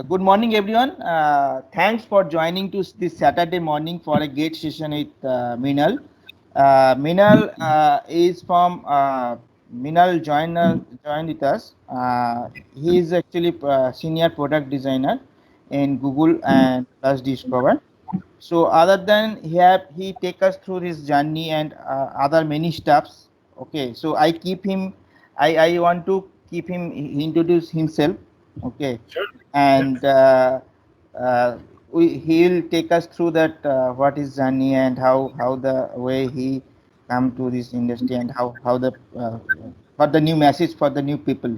Good morning, everyone. Thanks for joining to this Saturday morning for a great session with MRINAL. MRINAL is from MRINAL joined with us. He is actually senior product designer in Google and Discover. So other than he take us through his journey and other many stuffs. Okay, so I want to keep him he introduce himself. Okay, Sure. and he'll take us through that what is journey and how the way he come to this industry and how the what the new message for the new people.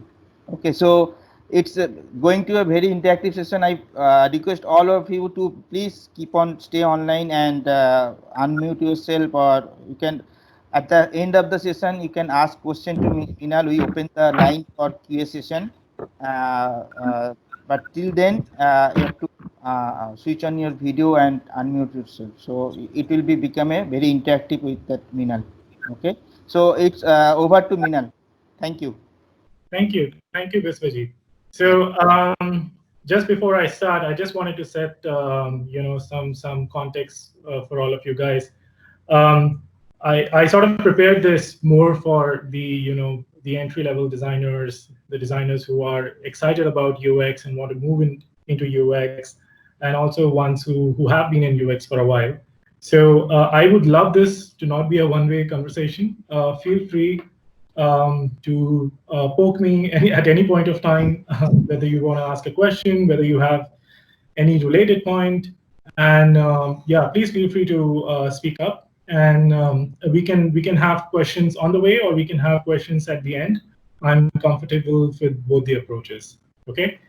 Okay, so it's going to a very interactive session. I request all of you to please keep on stay online and unmute yourself, or you can at the end of the session you can ask question to me. Inal, we open the line for QA session. But till then you have to switch on your video and unmute yourself, so it will be become a very interactive with that Minal. Okay, so it's over to Minal. Thank you. Thank you, Biswajit. So just before I start, I just wanted to set some context for all of you guys. I sort of prepared this more for the entry-level designers, the designers who are excited about UX and want to move into UX, and also ones who have been in UX for a while. So I would love this to not be a one-way conversation. Feel free to poke me at any point of time, whether you want to ask a question, whether you have any related point, and yeah, please feel free to speak up. And we can have questions on the way, or we can have questions at the end. I'm comfortable with both the approaches. Okay,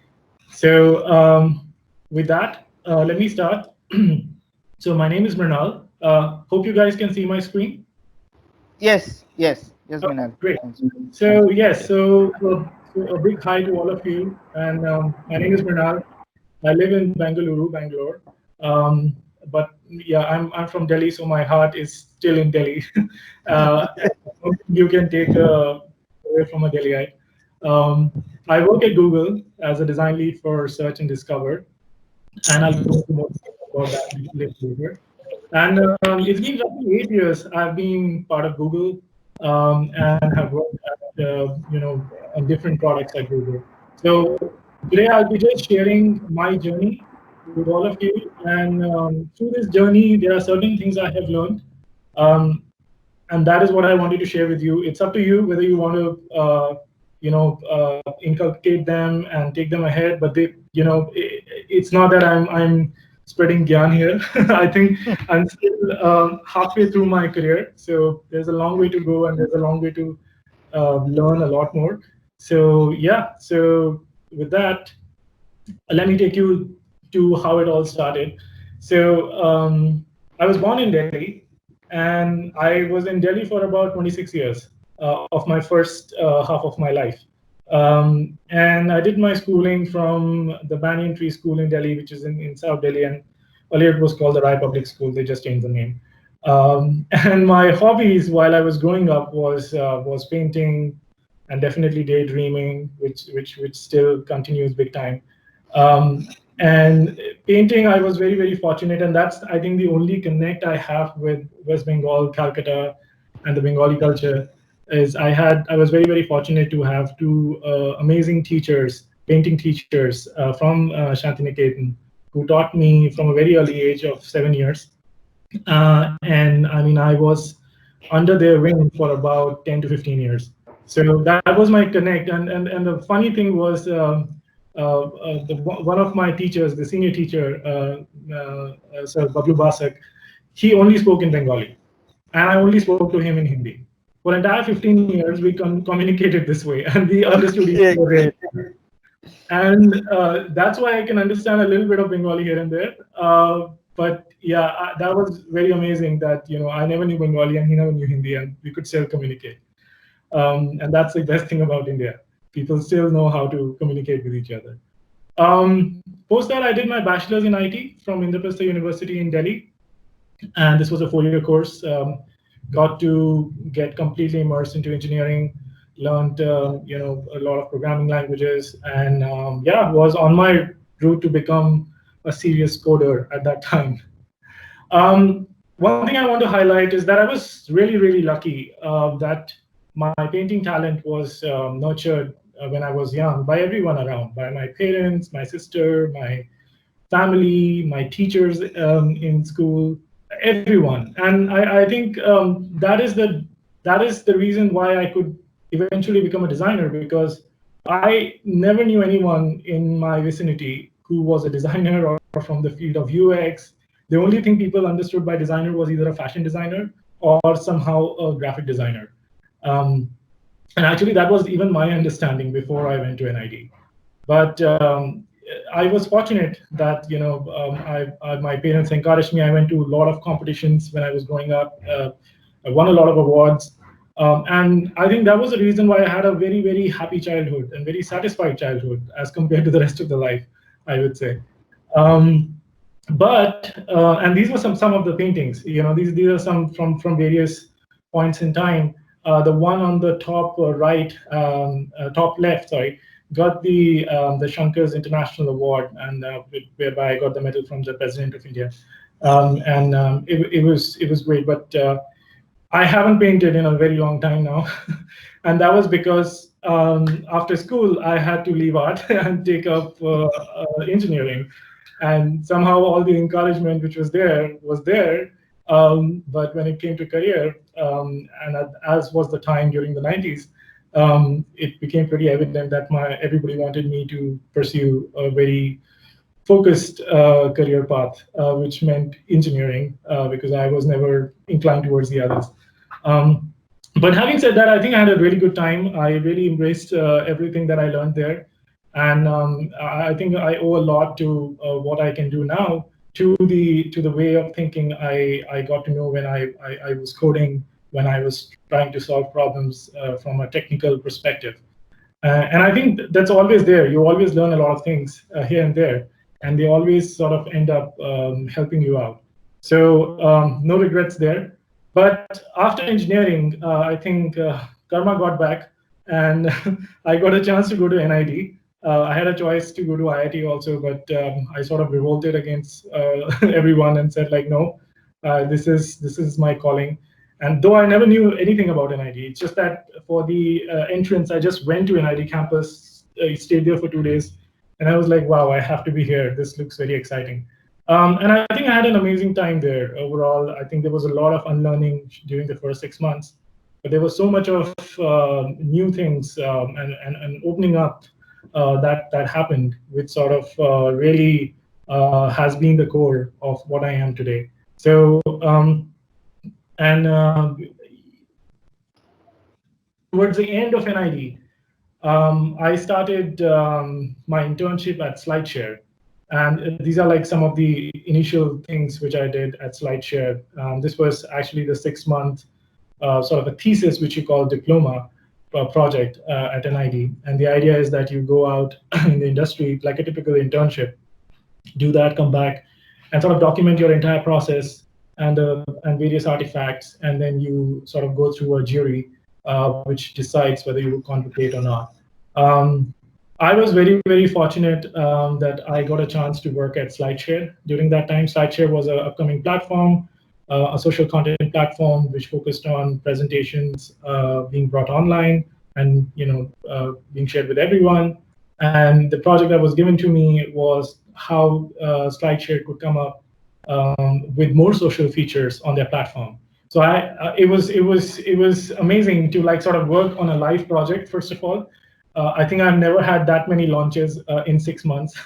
so with that, let me start. So my name is MRINAL. Hope you guys can see my screen. Yes, Minal. Great. So yes, so a big hi to all of you. And my name is MRINAL. I live in Bangalore. But yeah, I'm from Delhi, so my heart is still in Delhi. You can take away from a Delhiite. I work at Google as a design lead for search and discover, and I'll go into more about that a little later. And it's been roughly 8 years I've been part of Google, and have worked at on different products at Google. So today I'll be just sharing my journey with all of you, and through this journey there are certain things I have learned, and that is what I wanted to share with you. It's up to you whether you want to inculcate them and take them ahead, but it's not that I'm spreading gyan here. I think I'm still halfway through my career, so there's a long way to go, and there's a long way to learn a lot more. So yeah, so with that, let me take you to how it all started. So I was born in Delhi, and I was in Delhi for about 26 years of my first half of my life. And I did my schooling from the Banyan Tree School in Delhi, which is in South Delhi, and earlier it was called the Rai Public School. They just changed the name. And my hobbies while I was growing up was painting and definitely daydreaming, which still continues big time. And painting, I was very, very fortunate, and that's, I think, the only connect I have with West Bengal, Calcutta, and the Bengali culture. Is I was very, very fortunate to have two amazing teachers, painting teachers from Shantiniketan, who taught me from a very early age of 7 years. And I mean, I was under their wing for about 10 to 15 years. So that was my connect. And the funny thing was, one of my teachers, the senior teacher, Sir Bablu Basak, he only spoke in Bengali, and I only spoke to him in Hindi. For entire 15 years, we communicated this way, and we understood each other. And that's why I can understand a little bit of Bengali here and there. But yeah, that was very amazing that I never knew Bengali and he never knew Hindi, and we could still communicate. And that's the best thing about India. People still know how to communicate with each other. Post that, I did my bachelor's in IT from Indraprastha University in Delhi, and this was a 4-year course. Got to get completely immersed into engineering, learned a lot of programming languages, and yeah, was on my route to become a serious coder at that time. One thing I want to highlight is that I was really lucky that my painting talent was nurtured when I was young by everyone around, by my parents, my sister, my family, my teachers in school, everyone. And I think that is the reason why I could eventually become a designer, because I never knew anyone in my vicinity who was a designer or from the field of UX. The only thing people understood by designer was either a fashion designer or somehow a graphic designer. Um, and actually, that was even my understanding before I went to NID. But I was fortunate that my parents encouraged me. I went to a lot of competitions when I was growing up. I won a lot of awards, and I think that was the reason why I had a very happy childhood and very satisfied childhood as compared to the rest of the life, I would say. Um, and these were some of the paintings. These are some from various points in time. The one on the top right, top left, sorry, got the Shankars International Award, and whereby I got the medal from the President of India, it was great. But I haven't painted in a very long time now, and that was because after school I had to leave art and take up engineering, and somehow all the encouragement which was there. But when it came to career, and as was the time during the 90s, it became pretty evident that everybody wanted me to pursue a very focused career path, which meant engineering, because I was never inclined towards the others. But having said that, I think I had a really good time. I really embraced everything that I learned there. And I think I owe a lot to what I can do now to the way of thinking I got to know when I was coding, when I was trying to solve problems from a technical perspective. And I think that's always there. You always learn a lot of things here and there, and they always sort of end up helping you out. So no regrets there. But after engineering, I think karma got back, and I got a chance to go to NID. I had a choice to go to IIT also, but I sort of revolted against everyone and said, like, no, this is my calling. And though I never knew anything about NID, it's just that for the entrance, I just went to NID campus, stayed there for 2 days, and I was like, wow, I have to be here. This looks very exciting. And I think I had an amazing time there overall. I think there was a lot of unlearning during the first 6 months, but there was so much of new things and opening up that happened, which sort of really has been the core of what I am today. So, and towards the end of NID, I started my internship at SlideShare. And these are like some of the initial things which I did at SlideShare. This was actually the 6-month sort of a thesis, which you call diploma project at NID. And the idea is that you go out in the industry like a typical internship, do that, come back, and sort of document your entire process and various artifacts, and then you sort of go through a jury which decides whether you will convocate or not. I was very fortunate that I got a chance to work at SlideShare during that time. SlideShare was an upcoming platform, a social content platform which focused on presentations being brought online and being shared with everyone. And the project that was given to me was how SlideShare could come up with more social features on their platform. So it was amazing to like sort of work on a live project. First of all, I think I've never had that many launches in 6 months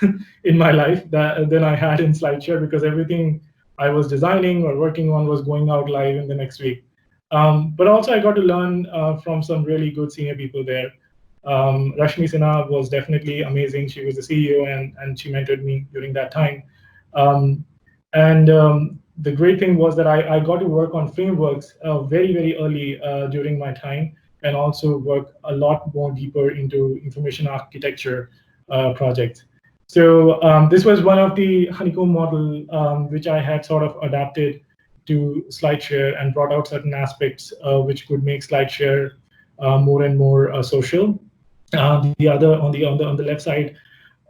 in my life than I had in SlideShare, because everything I was designing or working on was going out live in the next week. But also I got to learn from some really good senior people there. Rashmi Sinha was definitely amazing. She was the CEO and she mentored me during that time. The great thing was that I got to work on frameworks very early during my time, and also work a lot more deeper into information architecture projects. So this was one of the honeycomb model which I had sort of adapted to SlideShare and brought out certain aspects which could make SlideShare more and more social. The other on the left side,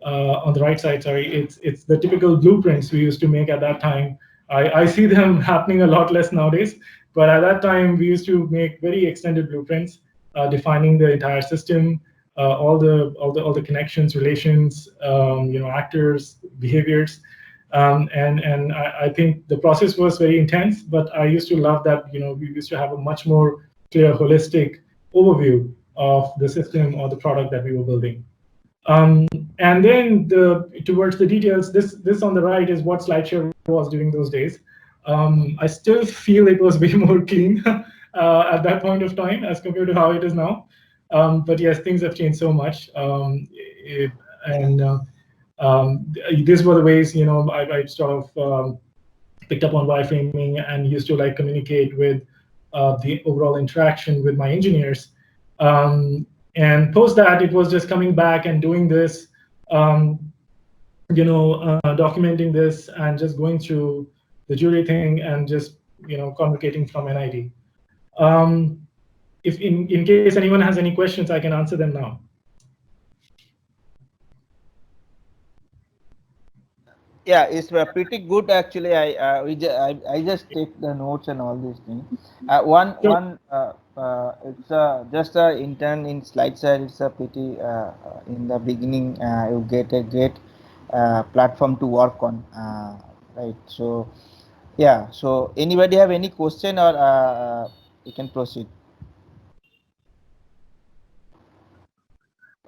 on the right side, sorry, it's the typical blueprints we used to make at that time. I see them happening a lot less nowadays, but at that time we used to make very extended blueprints, defining the entire system, all the connections, relations, actors, behaviors, and I think the process was very intense. But I used to love that we used to have a much more clear, holistic overview of the system or the product that we were building. And then towards the details, this on the right is what SlideShare was during those days. I still feel it was way more clean at that point of time as compared to how it is now. But yes, things have changed so much. These were the ways I sort of picked up on wireframing and used to like communicate with the overall interaction with my engineers. And post that, it was just coming back and doing this, documenting this and just going through the jury thing and just convocating from NID. If in case anyone has any questions, I can answer them now. Yeah, it's pretty good actually. I just take the notes and all these things. It's just a intern in SlideShare. It's a pretty in the beginning you get a great platform to work on, right? So yeah. So anybody have any question or you can proceed.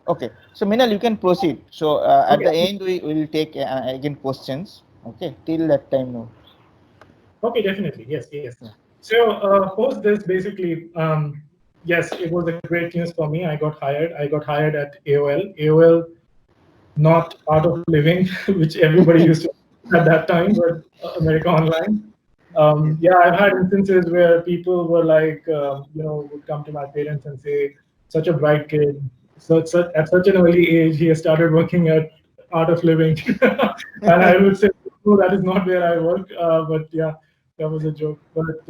Okay, so Minal, you can proceed. So at the end, we will take again questions. Okay, till that time, no. Okay, definitely. Yes. Yeah. So post this, basically, yes, it was a great news for me. I got hired. I got hired at AOL. AOL, not Art of Living, which everybody used to at that time, but America Online. Yeah, I've had instances where people were like, would come to my parents and say, such a bright kid. So at such an early age, he has started working at Art of Living. And I would say, no, that is not where I work. But yeah, that was a joke. But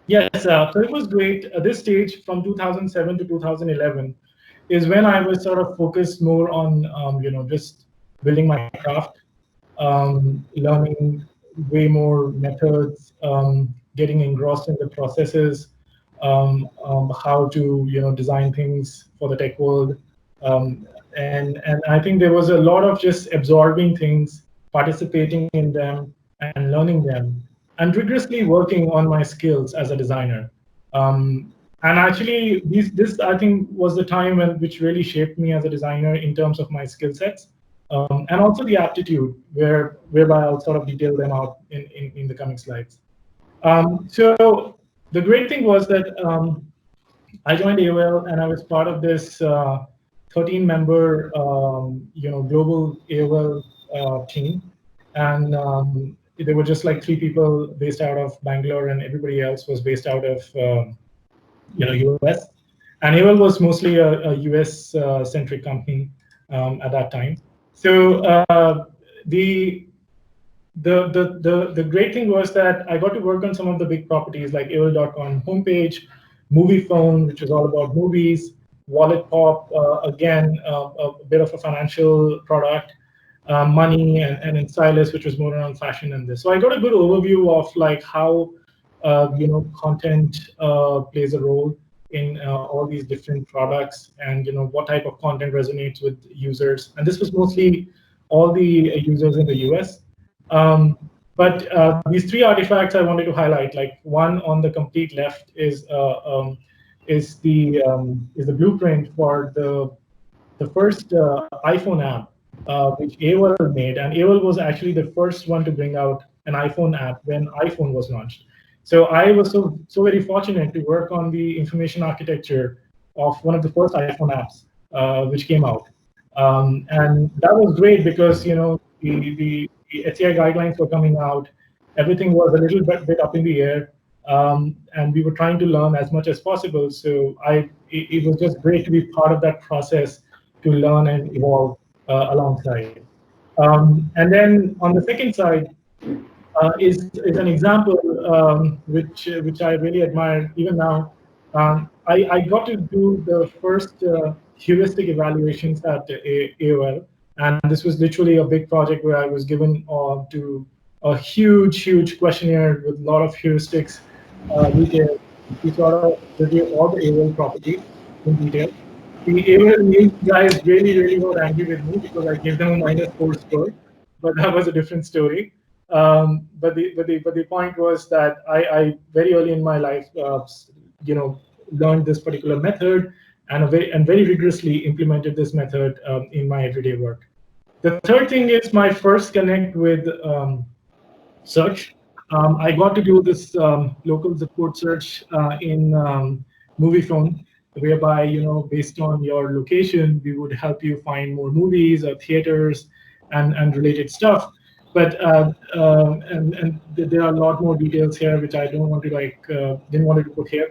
yes, so it was great. At this stage, from 2007 to 2011, is when I was sort of focused more on, just building my craft, learning way more methods, getting engrossed in the processes, how to design things for the tech world, and I think there was a lot of just absorbing things, participating in them, and learning them, and rigorously working on my skills as a designer. And actually, this I think was the time which really shaped me as a designer in terms of my skill sets. And also the aptitude, whereby I'll sort of detail them out in the coming slides. So the great thing was that I joined AOL and I was part of this 13-member global AOL team, and there were just like 3 people based out of Bangalore, and everybody else was based out of US. And AOL was mostly a US centric company at that time. So the great thing was that I got to work on some of the big properties like AOL.com homepage, Movie Phone, which was all about movies, Wallet Pop, again, a bit of a financial product, Money, and then Stylus, which was more around fashion and this. So I got a good overview of like how content plays a role in all these different products, and what type of content resonates with users. And this was mostly all the users in the US. But these 3 artifacts I wanted to highlight. Like one on the complete left is the blueprint for the first iPhone app, which AOL made, and AOL was actually the first one to bring out an iPhone app when iPhone was launched. So I was so very fortunate to work on the information architecture of one of the first iPhone apps, which came out, and that was great because the HCI guidelines were coming out, everything was a little bit up in the air, and we were trying to learn as much as possible. So it was just great to be part of that process to learn and evolve alongside. And then on the second side is an example which I really admire even now. I got to do the first heuristic evaluations at AOL. And this was literally a big project where I was given to a huge questionnaire with a lot of heuristics details. We sort of review all the Aol properties in detail. The Aol news guys really got angry with me because I gave them a -4 score, but that was a different story. But the point was that I very early in my life, learned this particular method and very rigorously implemented this method in my everyday work. The third thing is my first connect with search. I got to do this local zip code search in movie phone, whereby based on your location, we would help you find more movies or theaters and related stuff. But there are a lot more details here which I don't want to didn't want to put here.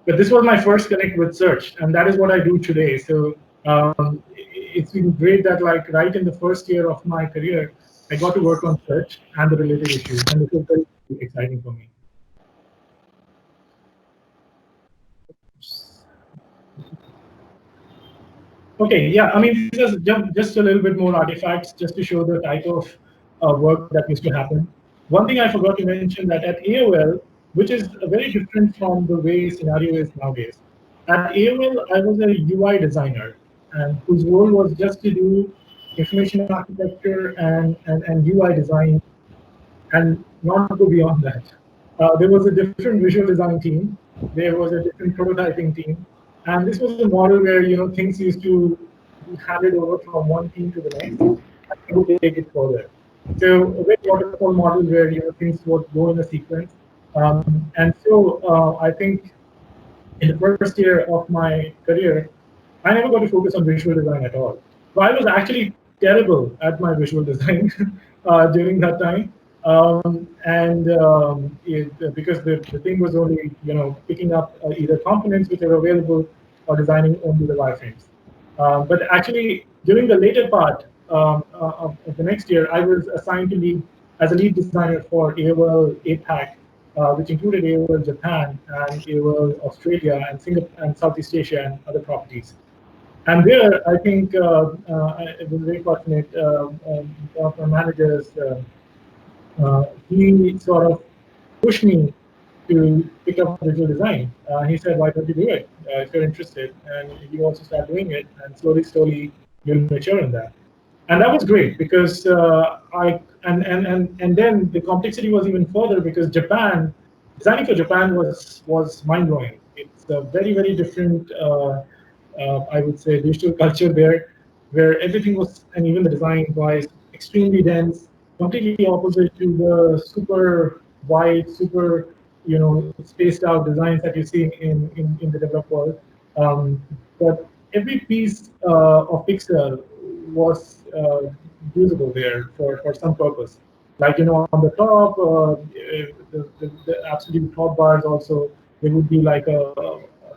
But this was my first connect with search, and that is what I do today. So it's been great that right in the first year of my career, I got to work on search and the related issues, and this was very exciting for me. Okay, yeah, I mean, these are just a little bit more artifacts just to show the type of work that used to happen. One thing I forgot to mention that at AOL, which is very different from the way scenario is nowadays. At AOL, I was a UI designer, and whose role was just to do information architecture and UI design and not go beyond that. There was a different visual design team. There was a different prototyping team, and this was a model where things used to be handed over from one team to the next, and we would take it further. So a very waterfall model where things would go in a sequence, and so I think in the first year of my career, I never got to focus on visual design at all. So I was actually terrible at my visual design during that time. Because the thing was only picking up either components which are available or designing only the wireframes. But actually, during the later part of the next year, I was assigned to lead as a lead designer for AOL APAC, which included AOL Japan and AOL Australia and Singapore and Southeast Asia and other properties. And there, I think I was very fortunate. One of my managers, he sort of pushed me to pick up visual design. He said, "Why don't you do it if you're interested? And you also start doing it, and slowly you'll mature in that." And that was great because and then the complexity was even further because designing for Japan was mind blowing. It's a very different, I would say, digital culture there, where everything was, and even the design was extremely dense, completely opposite to the super wide, super spaced out designs that you see in the developed world. But every piece of pixel was usable there for some purpose. Like on the top, the absolute top bars also, there would be like a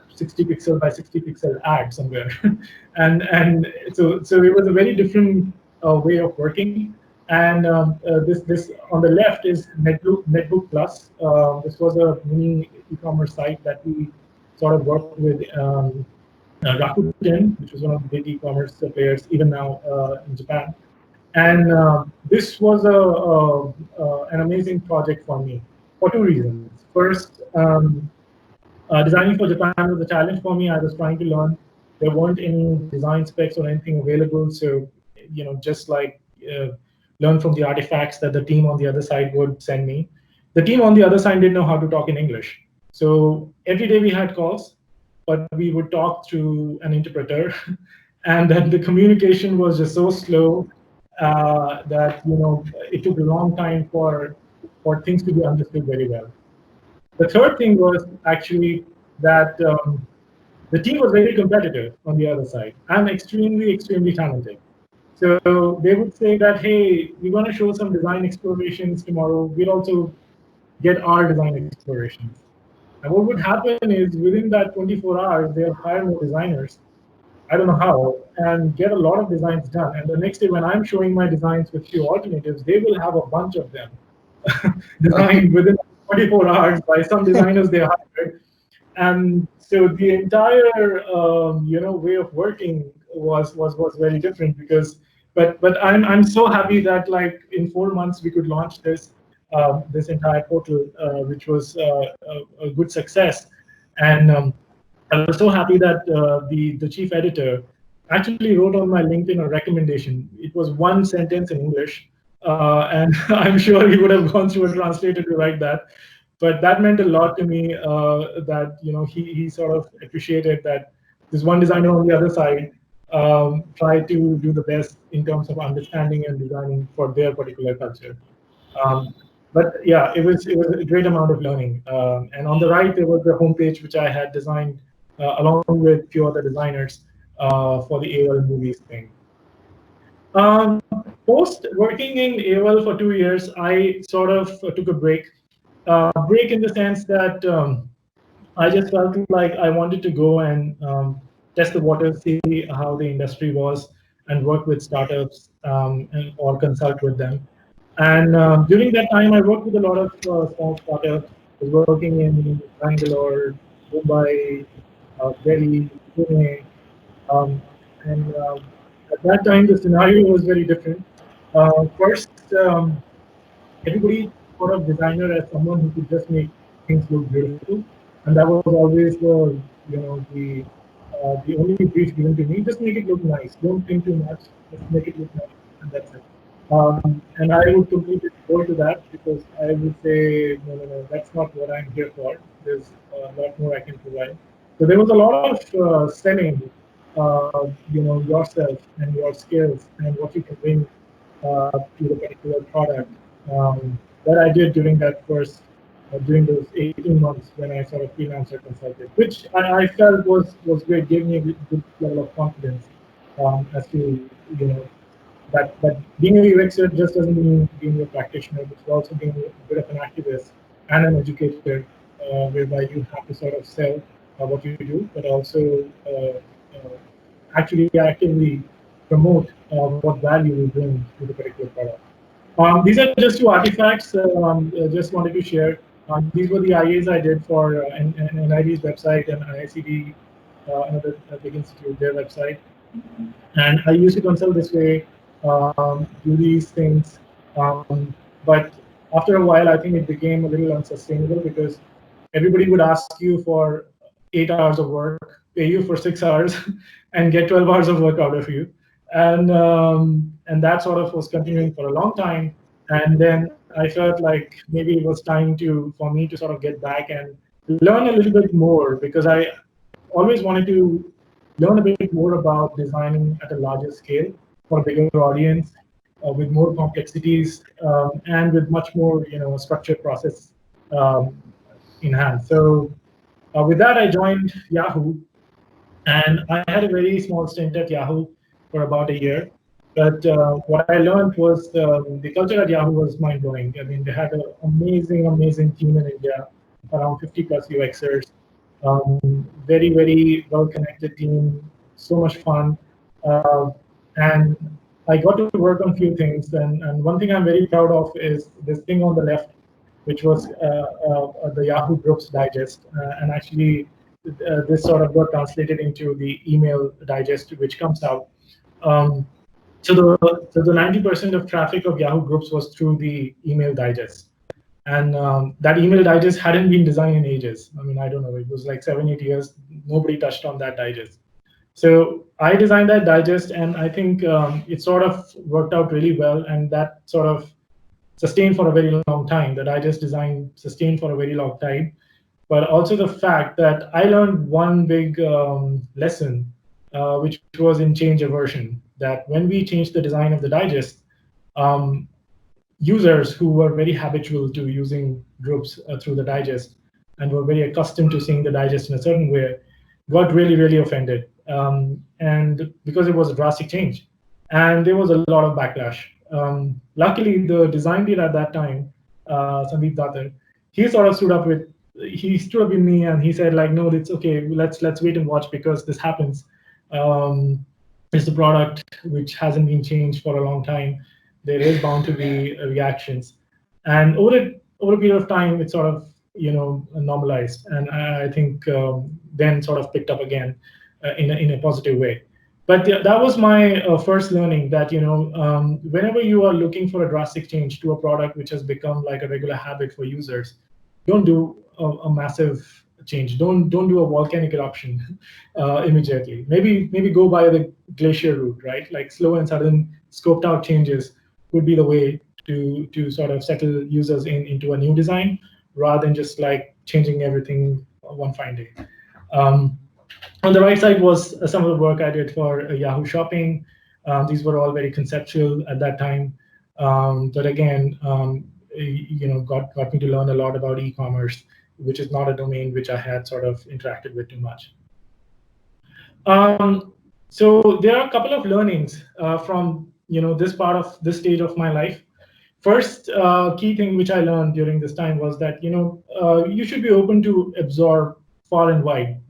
60 pixel by 60 pixel ad somewhere, and so it was a very different way of working. And this on the left is Netbook Plus. This was a mini e-commerce site that we sort of worked with Rakuten, which was one of the big e-commerce players even now in Japan. And this was an amazing project for me for two reasons. First, designing for Japan was a challenge for me. I was trying to learn. There weren't any design specs or anything available, so just like learn from the artifacts that the team on the other side would send me. The team on the other side didn't know how to talk in English, so every day we had calls, but we would talk through an interpreter, and then the communication was just so slow that it took a long time for things to be understood very well. The third thing was actually that the team was very competitive on the other side and extremely talented. So they would say that, hey, we're going to show some design explorations tomorrow. We'll also get our design explorations. And what would happen is within that 24 hours, they'll hire more designers. I don't know how, and get a lot of designs done. And the next day, when I'm showing my designs with few alternatives, they will have a bunch of them designed within 24 hours by some designers they hired. And so the entire way of working was very different because but I'm so happy that like in 4 months we could launch this entire portal, which was a good success. And I was so happy that the chief editor actually wrote on my LinkedIn a recommendation. It was one sentence in English, and I'm sure he would have gone through a translator to write that. But that meant a lot to me. That he sort of appreciated that this one designer on the other side tried to do the best in terms of understanding and designing for their particular culture. Um, but yeah, it was a great amount of learning. And on the right, there was the homepage which I had designed along with a few other designers for the AOL movies thing. Post working in AOL for 2 years, I sort of took a break. Break in the sense that I just felt like I wanted to go and test the waters, see how the industry was, and work with startups or consult with them. And during that time, I worked with a lot of small startups. I was working in Bangalore, Mumbai, Delhi, Pune, um, and at that time the scenario was very different. First, everybody thought of designer as someone who could just make things look beautiful, and that was always the only brief given to me. Just make it look nice. Don't think too much. Just make it look nice, and that's it. And I would completely go to that because I would say, no, no, no, that's not what I'm here for. There's a lot more I can provide. So there was a lot of selling, yourself and your skills and what you can bring to the particular product. That I did during those 18 months when I sort of freelancer consulted, which I felt was great, gave me a good level of confidence as to that being a UXer just doesn't mean being a practitioner, but also being a bit of an activist and an educator, whereby you have to sort of sell what you do, but also actually actively promote what value you bring to the particular product. These are just two artifacts. Just wanted to share. These were the IAs I did for NID's website and IICD, another big institute, their website. And I used to consult this way, do these things. But after a while, I think it became a little unsustainable because everybody would ask you for 8 hours of work, pay you for 6 hours, and get 12 hours of work out of you. And that sort of was continuing for a long time. And then I felt like maybe it was time for me to sort of get back and learn a little bit more, because I always wanted to learn a bit more about designing at a larger scale for a bigger audience, with more complexities, and with much more structured process um, in hand. So with that, I joined Yahoo, and I had a very small stint at Yahoo for about a year. But what I learned was the culture at Yahoo was mind-blowing. I mean, they had an amazing, amazing team in India, around 50 plus UXers, very, very well-connected team, so much fun. And I got to work on a few things. And one thing I'm very proud of is this thing on the left, which was the Yahoo Groups Digest. And actually, this sort of got translated into the email digest, which comes out. So the 90% of traffic of Yahoo Groups was through the email digest. And that email digest hadn't been designed in ages. I mean, I don't know, it was like 7, 8 years. Nobody touched on that digest. So I designed that digest, and I think it sort of worked out really well. And that sort of sustained for a very long time. The digest design sustained for a very long time. But also the fact that I learned one big lesson, which was in change aversion, that when we changed the design of the digest, um, users who were very habitual to using groups through the digest and were very accustomed to seeing the digest in a certain way got really, really offended. And because it was a drastic change. And there was a lot of backlash. Luckily, the design lead at that time, Sandeep Datar, he sort of he stood up with me and he said, like, no, it's okay. Let's wait and watch, because this happens. It's a product which hasn't been changed for a long time. There is bound to be reactions, and over a period of time, it sort of normalized, and I think then sort of picked up again in a positive way. But that was my first learning that, whenever you are looking for a drastic change to a product which has become like a regular habit for users, don't do a massive change. Don't do a volcanic eruption immediately. Maybe go by the glacier route, right? Like slow and sudden scoped out changes would be the way to sort of settle users into a new design, rather than just like changing everything one fine day. Um, on the right side was some of the work I did for Yahoo Shopping. These were all very conceptual at that time, but again, got me to learn a lot about e-commerce, which is not a domain which I had sort of interacted with too much. So there are a couple of learnings from this stage of my life. First key thing which I learned during this time was that you should be open to absorb far and wide.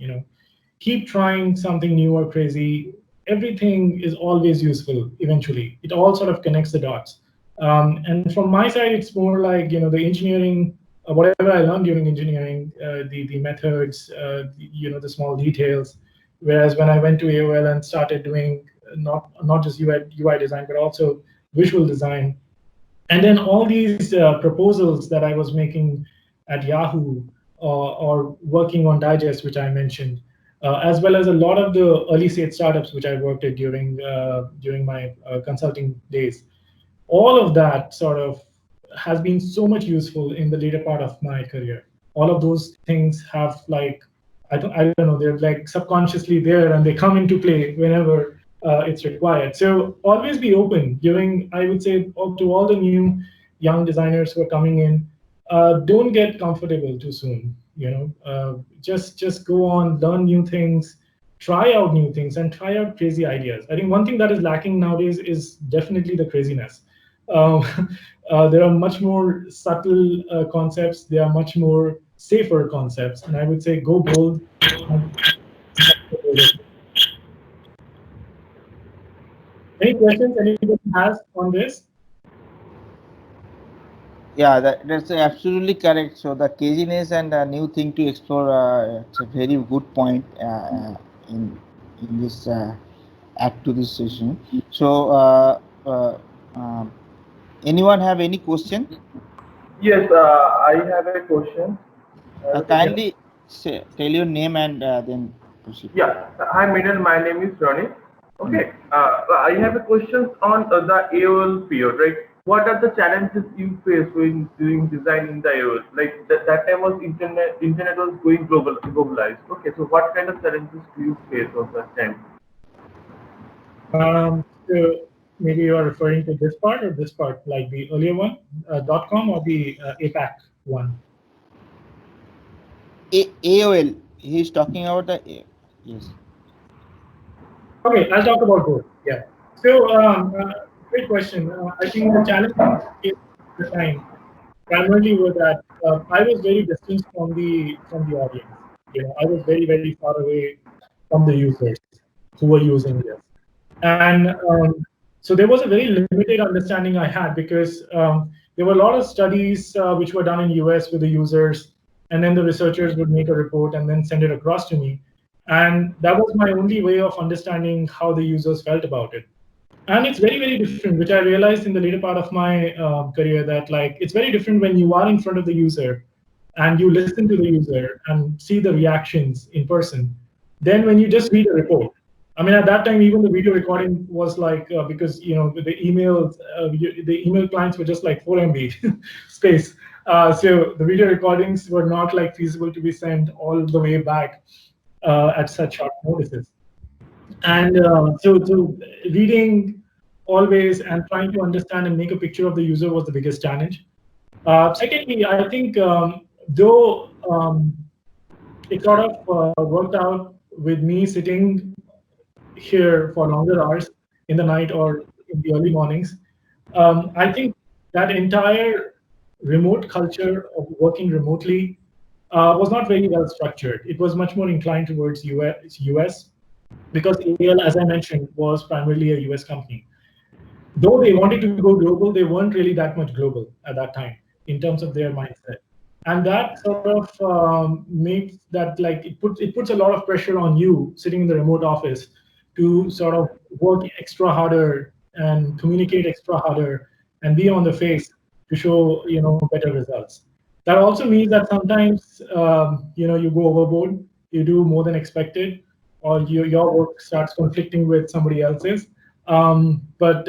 Keep trying something new or crazy. Everything is always useful eventually. It all sort of connects the dots. And from my side, it's more like the engineering, whatever I learned during engineering, the methods, the small details. Whereas when I went to AOL and started doing not just UI design, but also visual design, and then all these proposals that I was making at Yahoo, or working on Digest, which I mentioned, as well as a lot of the early stage startups which I worked at during my consulting days. All of that sort of has been so much useful in the later part of my career. All of those things have like, I don't know, they're like subconsciously there, and they come into play whenever it's required. So always be open. I would say, to all the new young designers who are coming in, don't get comfortable too soon. Just go on, learn new things, try out new things, and try out crazy ideas. I think one thing that is lacking nowadays is definitely the craziness. Um, there are much more subtle concepts. There are much more safer concepts, and I would say go bold. Any questions anybody has on this? Yeah, that's absolutely correct. So the craziness and the new thing to explore, it's a very good point in this act to this session. So, um, anyone have any question? Yes, I have a question. Kindly tell your name and then proceed. Yeah, hi, Minal. My name is Ronnie. Hmm. Okay, I have a question on the AOL period, right? What are the challenges you face when doing design in the AOL? Like that time was internet was going globalized. Okay, so what kind of challenges do you face on that time? So maybe you are referring to this part or this part, like the earlier one, .com, or the APAC one. AOL. He's talking about the yes. Okay, I'll talk about both. Yeah. So, great question. I think the challenges at the time primarily were that I was very distant from the audience. I was very far away from the users who were using this, and so there was a very limited understanding I had, because there were a lot of studies which were done in US with the users, and then the researchers would make a report and then send it across to me, and that was my only way of understanding how the users felt about it. And it's very different, which I realized in the later part of my career, that like it's very different when you are in front of the user and you listen to the user and see the reactions in person, then when you just read a report. I mean, at that time, even the video recording was like, because the email clients were just like 4 MB space. So the video recordings were not like feasible to be sent all the way back at such short notices. And so reading always and trying to understand and make a picture of the user was the biggest challenge. Secondly, I think though it sort of worked out with me sitting here for longer hours in the night or in the early mornings, I think that entire remote culture of working remotely was not very well structured. It was much more inclined towards US, because AOL, as I mentioned, was primarily a US company. Though they wanted to go global, they weren't really that much global at that time in terms of their mindset. And that sort of makes that, like, it puts a lot of pressure on you sitting in the remote office to sort of work extra harder and communicate extra harder and be on the face to show better results. That also means that sometimes you go overboard, you do more than expected, or your work starts conflicting with somebody else's. But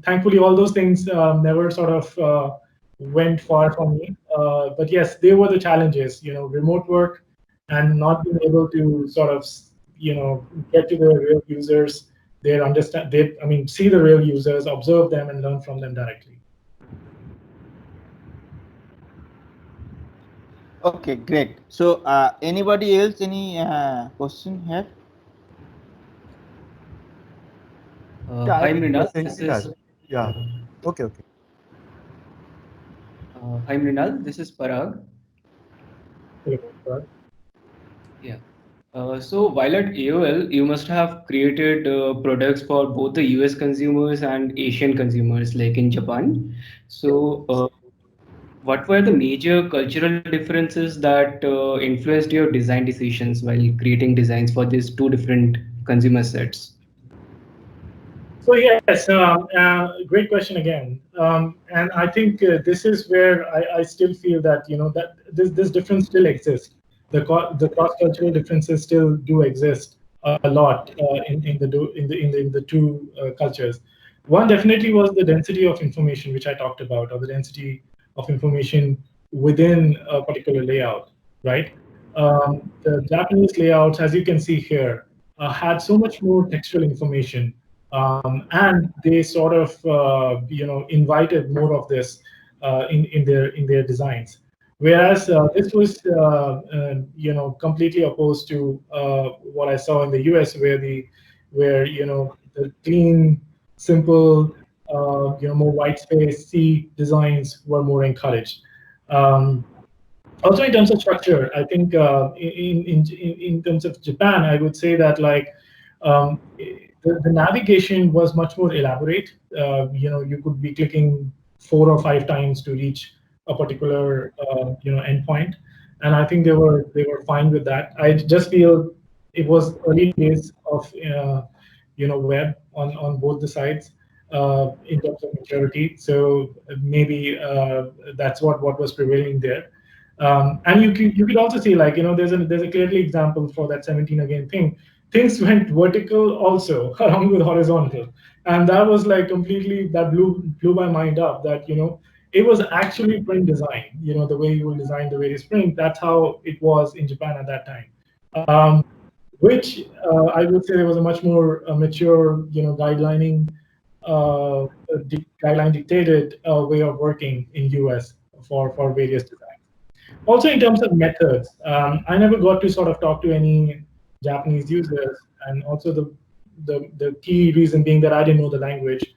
thankfully, all those things never sort of went far from me. But yes, they were the challenges. Remote work and not being able to sort of get to the real users, see the real users, observe them, and learn from them directly. Okay, great. So, anybody else, any question here? Hi, Mrinal. This is yeah. Okay. Hi, Mrinal. This is Parag. Yeah. So while at AOL, you must have created products for both the US consumers and Asian consumers, like in Japan. So, what were the major cultural differences that influenced your design decisions while creating designs for these two different consumer sets? So yes, great question again, and I think this is where I still feel that that this difference still exists. The cross-cultural differences still do exist a lot in the two cultures. One definitely was the density of information, which I talked about, or the density of information within a particular layout, right? The Japanese layouts, as you can see here, had so much more textual information. And they sort of invited more of this in their designs, whereas this was completely opposed to what I saw in the US, where the clean, simple, more white space C designs were more encouraged. Also, in terms of structure, I think in terms of Japan, I would say that the navigation was much more elaborate. You could be clicking 4 or 5 times to reach a particular endpoint, and I think they were fine with that. I just feel it was early days of web on both the sides in terms of maturity. So maybe that's what was prevailing there. And you could also see there's a clearly example for that 17 again thing. Things went vertical also along with horizontal, and that was completely, that blew my mind up, that it was actually print design, the way you will design the various print. That's how it was in Japan at that time, which I would say there was a much more mature guideline dictated way of working in US for various designs. Also, in terms of methods, I never got to sort of talk to any Japanese users, and also the key reason being that I didn't know the language.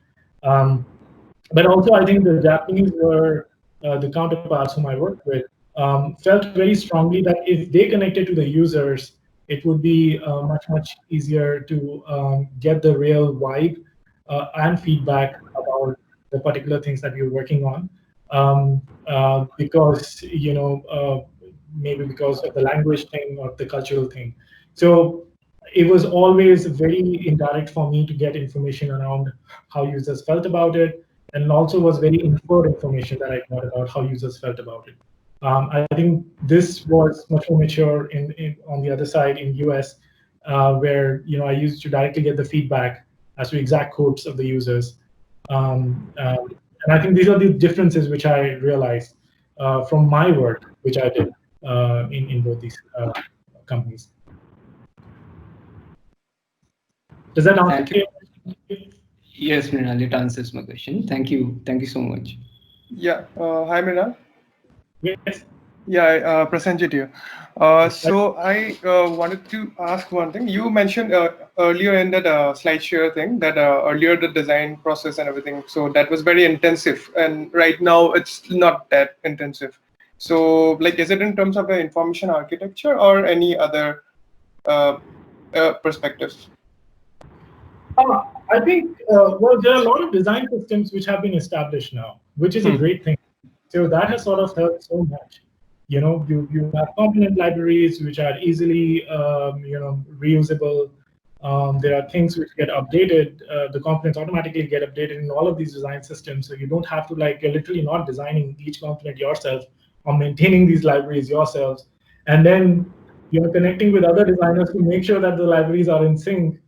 But also, I think the Japanese were the counterparts whom I worked with, felt very strongly that if they connected to the users, it would be much easier to get the real vibe and feedback about the particular things that you're working on. Because maybe because of the language thing or the cultural thing. So it was always very indirect for me to get information around how users felt about it, and also was very inferred information that I got about how users felt about it. I think this was much more mature on the other side in US, where I used to directly get the feedback as to exact quotes of the users. And I think these are the differences which I realized from my work, which I did in both these companies. Does that answer your question? Yes, Mrinal, it answers my question. Thank you. Thank you so much. Yeah. Hi, Mrinal. Yes. Yeah, Prasenjit here. So I wanted to ask one thing. You mentioned earlier in that SlideShare thing that earlier the design process and everything, so that was very intensive, and right now it's not that intensive. So is it in terms of the information architecture or any other perspectives? I think, well, there are a lot of design systems which have been established now, which is a great thing. So that has sort of helped so much. You have component libraries which are easily reusable. There are things which get updated. The components automatically get updated in all of these design systems, so you don't have to you're literally not designing each component yourself or maintaining these libraries yourselves, and then you're connecting with other designers to make sure that the libraries are in sync.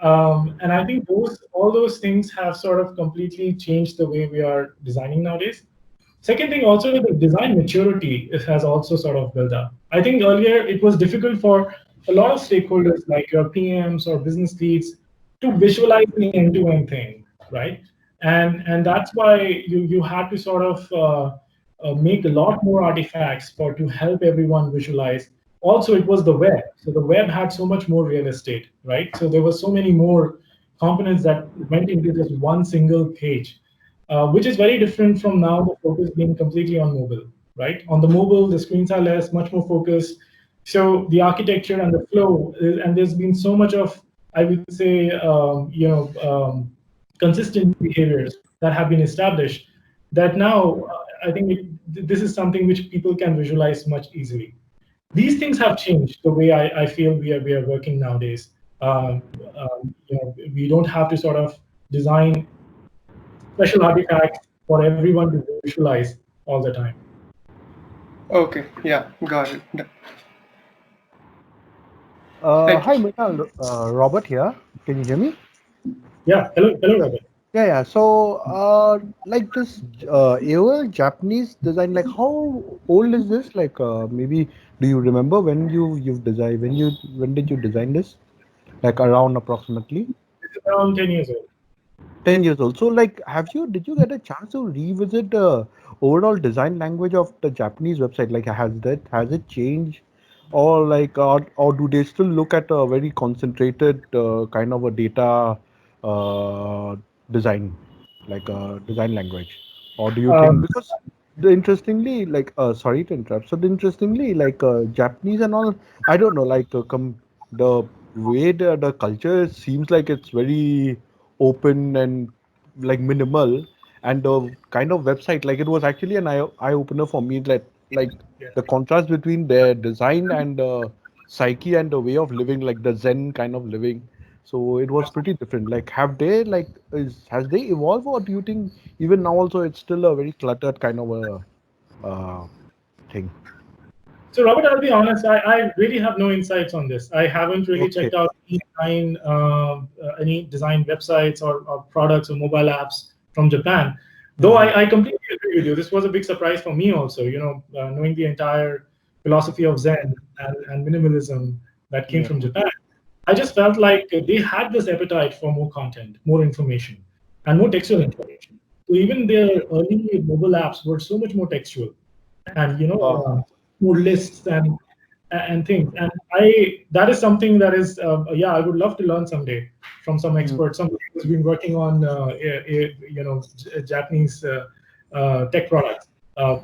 And I think all those things have sort of completely changed the way we are designing nowadays. Second thing, also the design maturity has also sort of built up. I think earlier it was difficult for a lot of stakeholders like your PMs or business leads to visualize the end-to-end thing, right? And that's why you had to sort of make a lot more artifacts to help everyone visualize. Also, it was the web, so the web had so much more real estate, right? So there were so many more components that went into just one single page, which is very different from now the focus being completely on mobile, right? On the mobile, the screens are less, much more focused. So the architecture and the flow, and there's been so much of, I would say, consistent behaviors that have been established that now I think this is something which people can visualize much easily. These things have changed the way I feel we are working nowadays. We don't have to sort of design special artifacts for everyone to visualize all the time. Okay, yeah, got it. Hi, Mrinal. Robert here. Can you hear me? Yeah, hello, Robert. Yeah. So, like this AOL Japanese design, like how old is this? Like, maybe do you remember when you've designed when did you design this? Like around approximately It's around 10 years old. 10 years old. So, like, did you get a chance to revisit the overall design language of the Japanese website? Like, has it changed, or or do they still look at a very concentrated kind of a data uh, design, like a design language, or do you think Um, because interestingly, sorry to interrupt. So, interestingly, Japanese and all, I don't know, the way the culture seems like it's very open and like minimal, and the kind of website, like it was actually an eye opener for me, that like yeah. the contrast between their design and the psyche and the way of living, like the zen kind of living. So it was pretty different. Like, have they like has they evolved, or do you think even now also it's still a very cluttered kind of a thing? So, Robert, I'll be honest, I really have no insights on this. I haven't really Okay. checked out any design websites or products or mobile apps from Japan. Though I completely agree with you. This was a big surprise for me also, knowing the entire philosophy of Zen and minimalism that came Yeah. from Japan. I just felt like they had this appetite for more content, more information, and more textual information. So even their early mobile apps were so much more textual, and more lists and things. And that is something that is I would love to learn someday from some expert, somebody who's been working on Japanese tech products,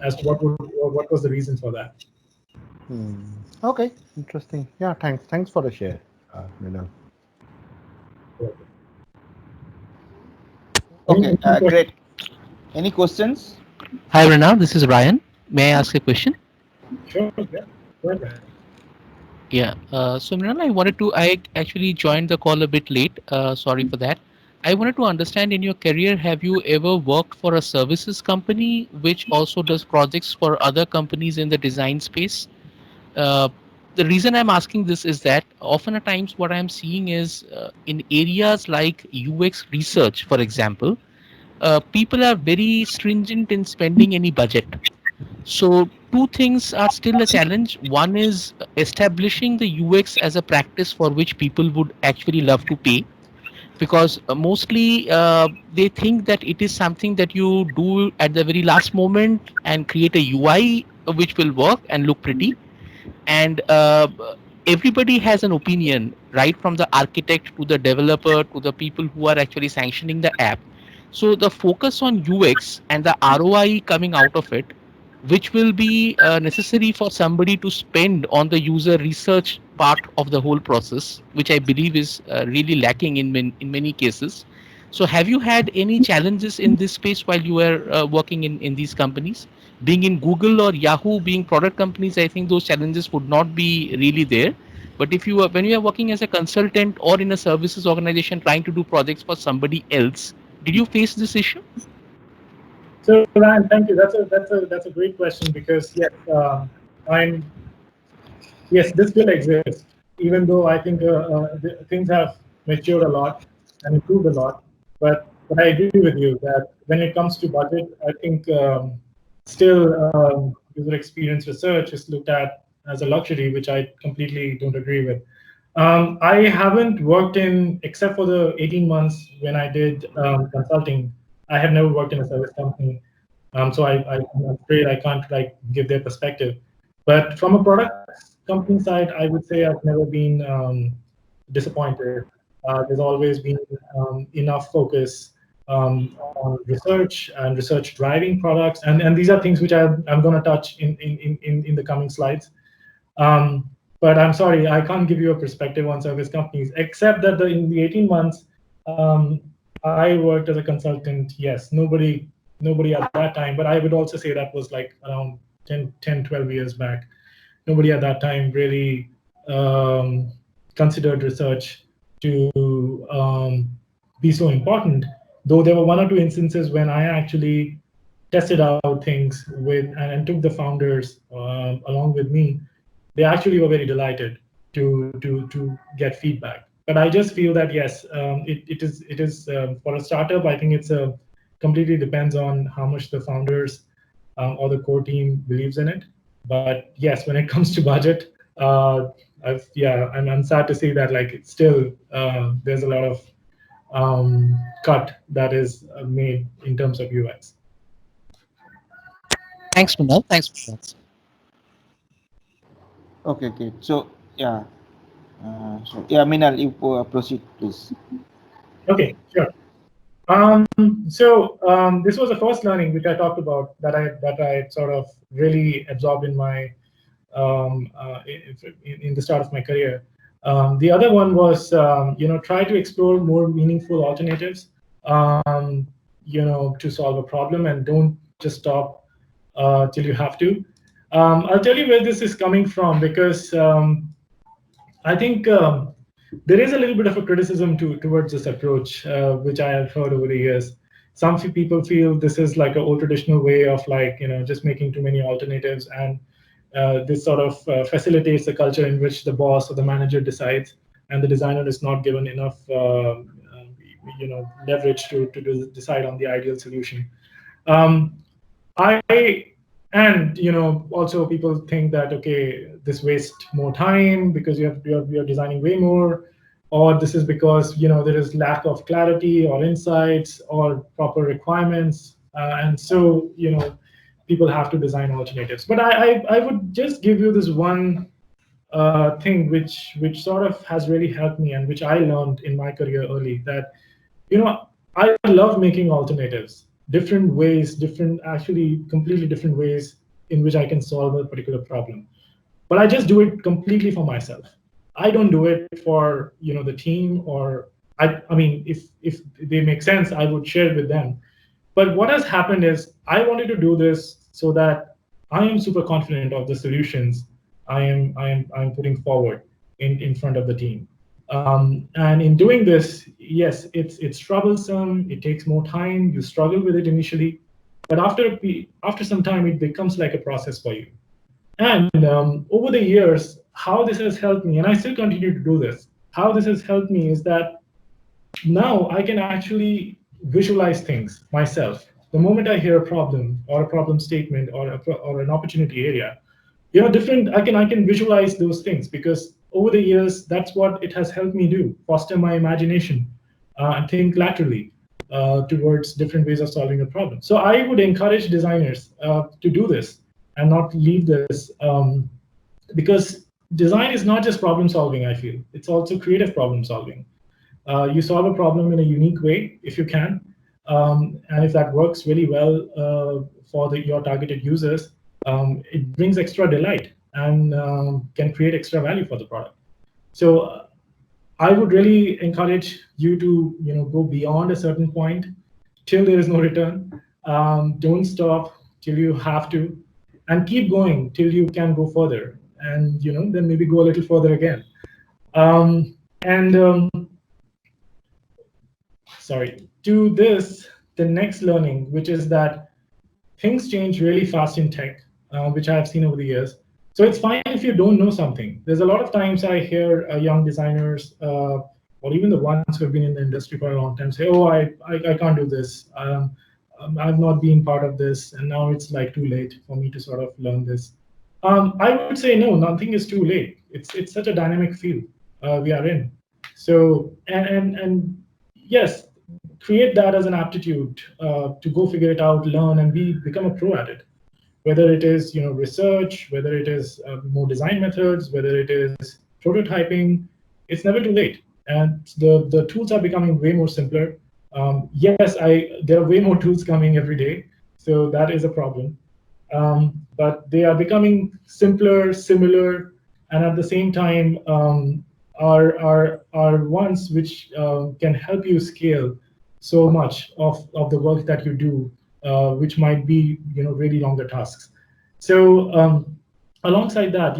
as to what was the reason for that. Okay, interesting. Yeah, thanks for the share, Mrinal. Okay, Any questions? great. Any questions? Hi, Renan. This is Ryan. May I ask a question? Sure, yeah. Go ahead. Yeah. So, Renan, I actually joined the call a bit late. Sorry for that. I wanted to understand, in your career, have you ever worked for a services company which also does projects for other companies in the design space? Uh, the reason I'm asking this is that often at times what I'm seeing is in areas like UX research, for example, people are very stringent in spending any budget. So two things are still a challenge. One is establishing the UX as a practice for which people would actually love to pay, because mostly they think that it is something that you do at the very last moment and create a UI which will work and look pretty. And everybody has an opinion, right from the architect to the developer to the people who are actually sanctioning the app. So the focus on UX and the ROI coming out of it, which will be necessary for somebody to spend on the user research part of the whole process, which I believe is really lacking in many cases. So have you had any challenges in this space while you were working in these companies? Being in Google or Yahoo, being product companies, I think those challenges would not be really there. But if you are, when you are working as a consultant or in a services organization trying to do projects for somebody else, did you face this issue? So Ryan, thank you. That's a great question, because yes, I'm yes, this will exist, even though I think things have matured a lot and improved a lot. But I agree with you that when it comes to budget, I think still user experience research is looked at as a luxury, which I completely don't agree with. I haven't worked in, except for the 18 months when I did consulting, I have never worked in a service company. I'm afraid I can't like give their perspective. But from a product company side, I would say I've never been disappointed. There's always been enough focus on research and research driving products, and these are things which I'm going to touch in the coming slides. But I'm sorry, I can't give you a perspective on service companies, except that in the 18 months I worked as a consultant. Yes, nobody at that time, but I would also say that was like around 12 years back. Nobody at that time really considered research to be so important, though there were one or two instances when I actually tested out things with and took the founders along with me. They actually were very delighted to get feedback. But I just feel that yes, it is for a startup. I think it's a completely depends on how much the founders or the core team believes in it. But yes, when it comes to budget, I'm sad to see that like it's still there's a lot of cut that is made in terms of UX. Thanks, Manal. Thanks for that. Okay, okay. So yeah, Minal, you proceed, please. Okay, sure. This was the first learning which I talked about that I sort of really absorbed in my in the start of my career. The other one was try to explore more meaningful alternatives to solve a problem, and don't just stop till you have to. I'll tell you where this is coming from, because I think there is a little bit of a criticism towards this approach, which I have heard over the years. Some people feel this is like an old traditional way of like just making too many alternatives, and this sort of facilitates a culture in which the boss or the manager decides, and the designer is not given enough leverage to decide on the ideal solution. Um, I and also people think that okay, this wastes more time because you're designing way more, or this is because there is lack of clarity or insights or proper requirements, and so people have to design alternatives. But I would just give you this one thing which sort of has really helped me, and which I learned in my career early, that I love making alternatives, different ways, actually completely different ways in which I can solve a particular problem. But I just do it completely for myself. I don't do it for the team, or I mean, if they make sense, I would share it with them. But what has happened is I wanted to do this so that I am super confident of the solutions I'm putting forward in front of the team. And in doing this, yes, it's troublesome. It takes more time. You struggle with it initially, but after some time, it becomes like a process for you. And over the years, how this has helped me, and I still continue to do this, how this has helped me is that now I can actually visualize things myself. The moment I hear a problem or a problem statement or an opportunity area, different, I can visualize those things, because over the years, that's what it has helped me do, foster my imagination and think laterally towards different ways of solving a problem. So I would encourage designers to do this and not leave this, because design is not just problem solving, I feel. It's also creative problem solving. You solve a problem in a unique way if you can, and if that works really well for your targeted users, it brings extra delight and can create extra value for the product. So I would really encourage you to go beyond a certain point till there is no return. Don't stop till you have to, and keep going till you can go further. and then maybe go a little further again. Sorry, to this, the next learning, which is that things change really fast in tech, which I have seen over the years. So it's fine if you don't know something. There's a lot of times I hear young designers, or even the ones who have been in the industry for a long time, say, "Oh, I can't do this. I've not been part of this, and now it's like too late for me to sort of learn this." I would say no, nothing is too late. It's such a dynamic field we are in. So and yes, create that as an aptitude to go figure it out, learn, and become a pro at it. Whether it is research, whether it is more design methods, whether it is prototyping, it's never too late. And the tools are becoming way more simpler. Yes, there are way more tools coming every day, so that is a problem. But they are becoming simpler, similar, and at the same time are ones which can help you scale so much of the work that you do, which might be really longer tasks. So alongside that,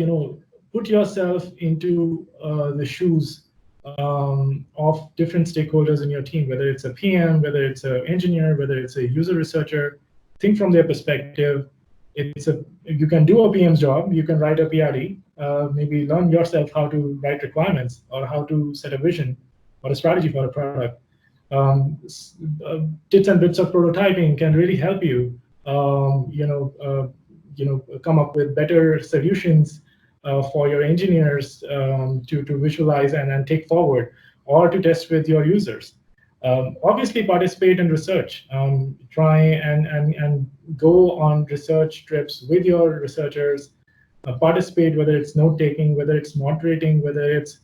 put yourself into the shoes of different stakeholders in your team, whether it's a PM, whether it's an engineer, whether it's a user researcher. Think from their perspective. You can do a PM's job. You can write a PRD. Maybe learn yourself how to write requirements or how to set a vision or a strategy for a product. Tips and bits of prototyping can really help you, come up with better solutions for your engineers to visualize and take forward, or to test with your users. Obviously, participate in research. Try and go on research trips with your researchers. Participate, whether it's note taking, whether it's moderating, whether it's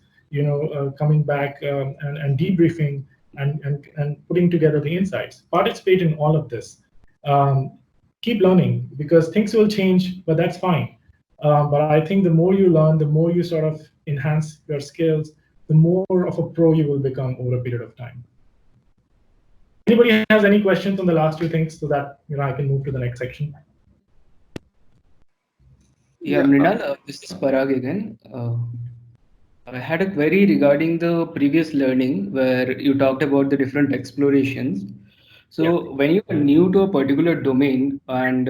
coming back and debriefing and putting together the insights. Participate in all of this. Keep learning, because things will change, but that's fine. But I think the more you learn, the more you sort of enhance your skills, the more of a pro you will become over a period of time. Anybody has any questions on the last two things, so that I can move to the next section? Yeah, Mrinal, this is Parag again. I had a query regarding the previous learning where you talked about the different explorations. So when you are new to a particular domain and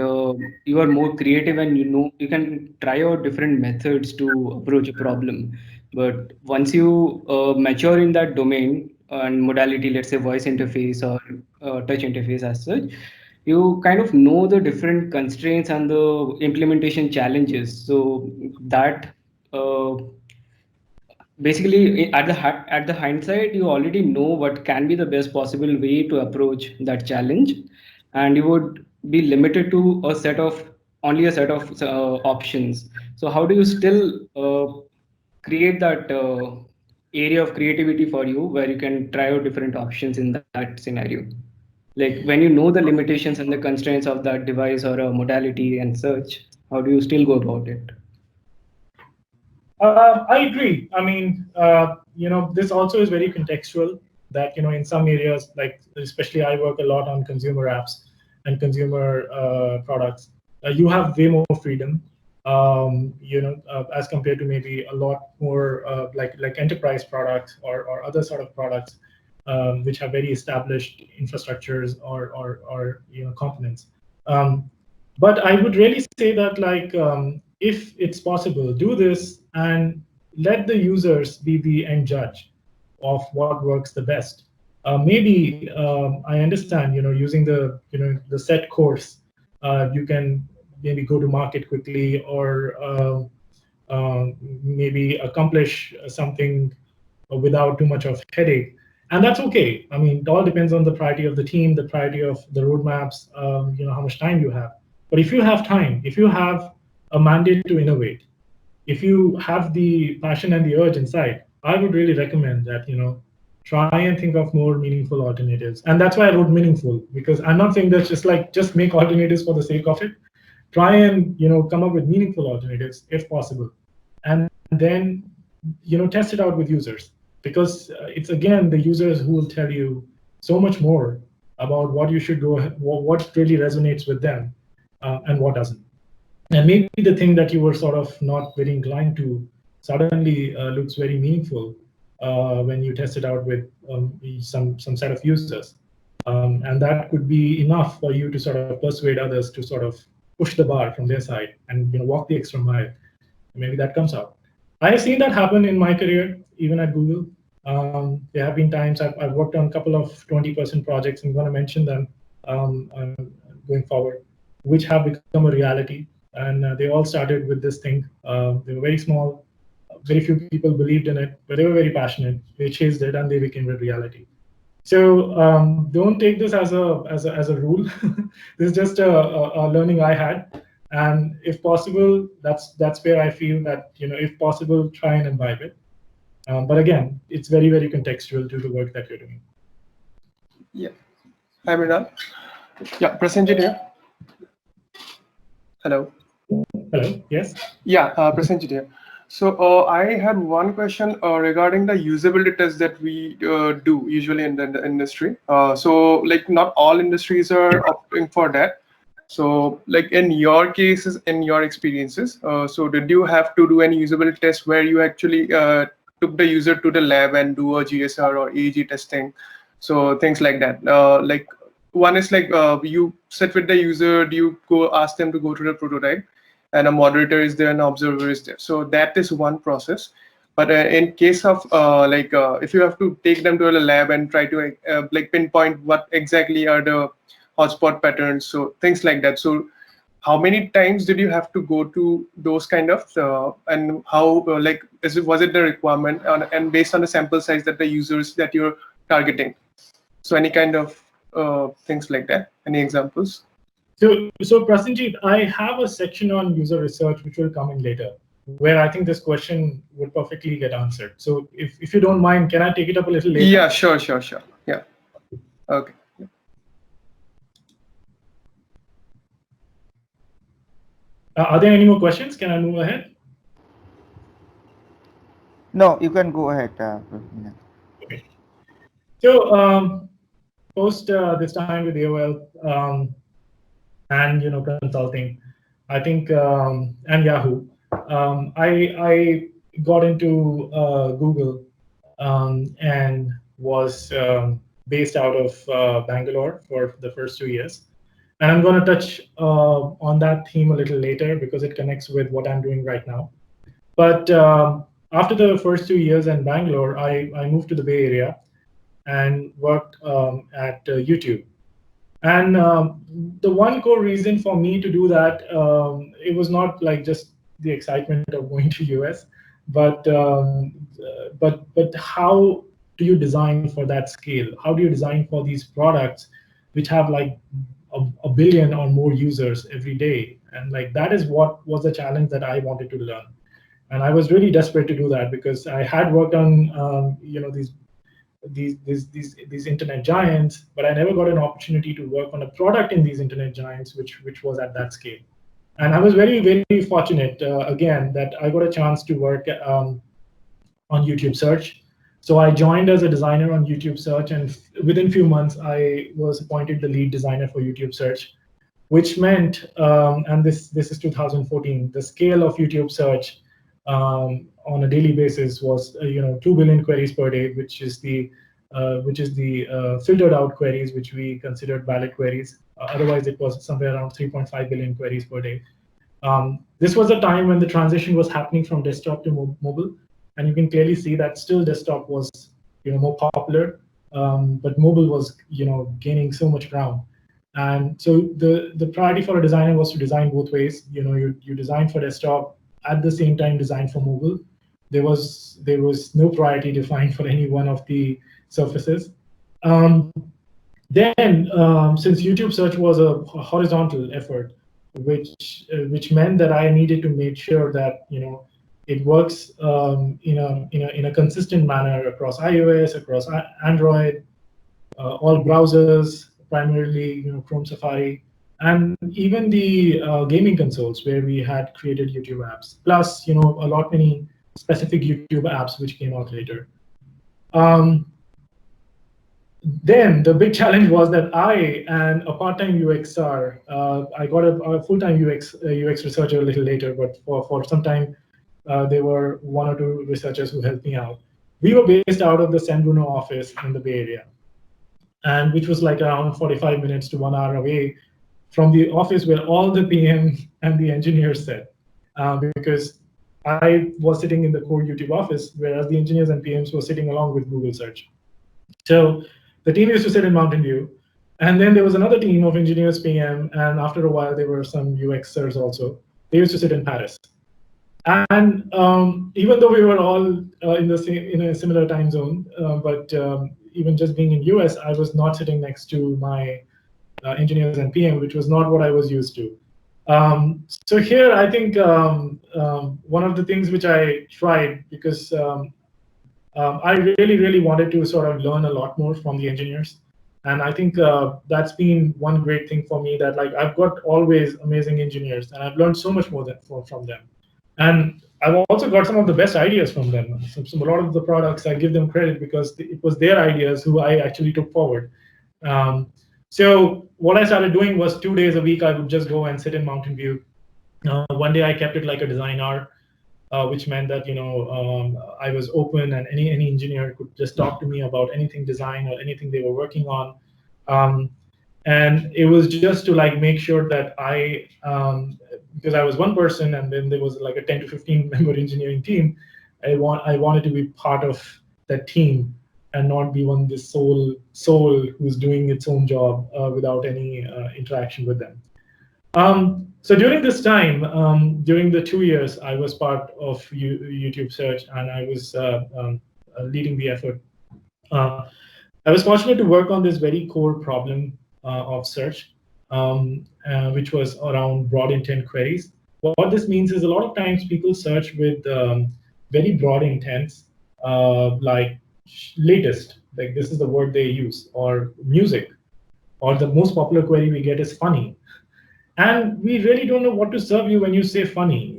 you are more creative and you can try out different methods to approach a problem. But once you mature in that domain and modality, let's say voice interface or touch interface as such, you kind of know the different constraints and the implementation challenges. So that basically at the hindsight you already know what can be the best possible way to approach that challenge, and you would be limited to only a set of options. So how do you still create that area of creativity for you where you can try out different options in that scenario, like when you know the limitations and the constraints of that device or a modality and such, how do you still go about it? I agree. I mean, this also is very contextual. That in some areas, like especially I work a lot on consumer apps and consumer products. You have way more freedom, as compared to maybe a lot more like enterprise products or other sort of products, which have very established infrastructures or components. But I would really say that if it's possible, do this and let the users be the end judge of what works the best. Maybe I understand, using the set course, you can maybe go to market quickly or maybe accomplish something without too much of headache. And that's okay. I mean, it all depends on the priority of the team, the priority of the roadmaps, how much time you have. But if you have time, if you have a mandate to innovate, if you have the passion and the urge inside, I would really recommend that, try and think of more meaningful alternatives. And that's why I wrote meaningful, because I'm not saying that just make alternatives for the sake of it. Try and, come up with meaningful alternatives if possible. And then, test it out with users, because it's again the users who will tell you so much more about what you should go, what really resonates with them and what doesn't. And maybe the thing that you were sort of not very inclined to suddenly looks very meaningful when you test it out with some set of users. And that could be enough for you to sort of persuade others to sort of push the bar from their side and walk the extra mile. Maybe that comes out. I have seen that happen in my career, even at Google. There have been times I've worked on a couple of 20% projects. I'm going to mention them going forward, which have become a reality. And they all started with this thing. They were very small. Very few people believed in it, but they were very passionate. They chased it, and they became a reality. So don't take this as a rule. This is just a learning I had, and if possible, that's where I feel that if possible, try and imbibe it. But again, it's very contextual to the work that you're doing. Yeah. Hi, Mrinal. Yeah, Prasenjit here. Hello. Hello. Yes. Yeah, Prasenjit here. So I had one question regarding the usability tests that we do usually in the industry. So like not all industries are opting for that. So like in your cases, in your experiences, so did you have to do any usability test where you actually took the user to the lab and do a GSR or EEG testing? So things like that. Like one is like you sit with the user, do you go ask them to go to the prototype? And a moderator is there, an observer is there. So that is one process. But in case of if you have to take them to a lab and try to like pinpoint what exactly are the hotspot patterns, so things like that. So how many times did you have to go to those kind of and how was it the requirement and based on the sample size that the users that you're targeting? So any kind of things like that. Any examples? So Prasenjit, I have a section on user research which will come in later, where I think this question would perfectly get answered. So if you don't mind, can I take it up a little later? Yeah, sure. Yeah. Okay. Are there any more questions? Can I move ahead? No, you can go ahead. Okay. So post this time with AOL and consulting, I think, and Yahoo, I got into Google and was based out of Bangalore for the first 2 years. And I'm going to touch on that theme a little later because it connects with what I'm doing right now. But after the first 2 years in Bangalore, I moved to the Bay Area and worked at YouTube. And the one core reason for me to do that, it was not like just the excitement of going to US, but how do you design for that scale? How do you design for these products which have like a billion or more users every day? And like that is what was the challenge that I wanted to learn. And I was really desperate to do that because I had worked on these internet giants, but I never got an opportunity to work on a product in these internet giants, which was at that scale. And I was very fortunate again that I got a chance to work on YouTube search. So I joined as a designer on YouTube search, and within few months I was appointed the lead designer for YouTube search, which meant, and this is 2014, the scale of YouTube search on a daily basis was 2 billion queries per day, which is the filtered out queries, which we considered valid queries. Otherwise, it was somewhere around 3.5 billion queries per day. This was a time when the transition was happening from desktop to mobile, and you can clearly see that still desktop was more popular, but mobile was gaining so much ground. And so the priority for a designer was to design both ways. You design for desktop, at the same time design for mobile. There was no priority defined for any one of the surfaces. Then, since YouTube search was a horizontal effort, which meant that I needed to make sure that it works in a consistent manner across iOS, across Android, all browsers, primarily Chrome, Safari, and even the gaming consoles where we had created YouTube apps, plus a lot many specific YouTube apps which came out later. then the big challenge was that I and a part-time UXer, I got a full-time UX researcher a little later, but for some time, there were one or two researchers who helped me out. We were based out of the San Bruno office in the Bay Area, and which was like around 45 minutes to 1 hour away from the office where all the PM and the engineers sit, because I was sitting in the core YouTube office, whereas the engineers and PMs were sitting along with Google Search. So the team used to sit in Mountain View, and then there was another team of engineers, PM, and after a while there were some UXers also. They used to sit in Paris. And even though we were all in a similar time zone, but even just being in US, I was not sitting next to my engineers and PM, which was not what I was used to. So here, I think one of the things which I tried, because I really wanted to sort of learn a lot more from the engineers. And I think that's been one great thing for me, that like I've got always amazing engineers, and I've learned so much more from them. And I've also got some of the best ideas from them. A lot of the products, I give them credit because it was their ideas who I actually took forward. So what I started doing was 2 days a week, I would just go and sit in Mountain View. One day I kept it like a design hour, which meant that I was open, and any engineer could just talk to me about anything design or anything they were working on. And it was just to like make sure that I, because I was one person, and then there was like a 10 to 15 member engineering team, I wanted to be part of that team and not be this soul who's doing its own job without any interaction with them. So during this time, during the 2 years, I was part of YouTube Search, and I was leading the effort. I was fortunate to work on this very core problem of search, which was around broad intent queries. What this means is a lot of times people search with very broad intents, like latest, like this is the word they use, or music, or the most popular query we get is funny. And we really don't know what to serve you when you say funny.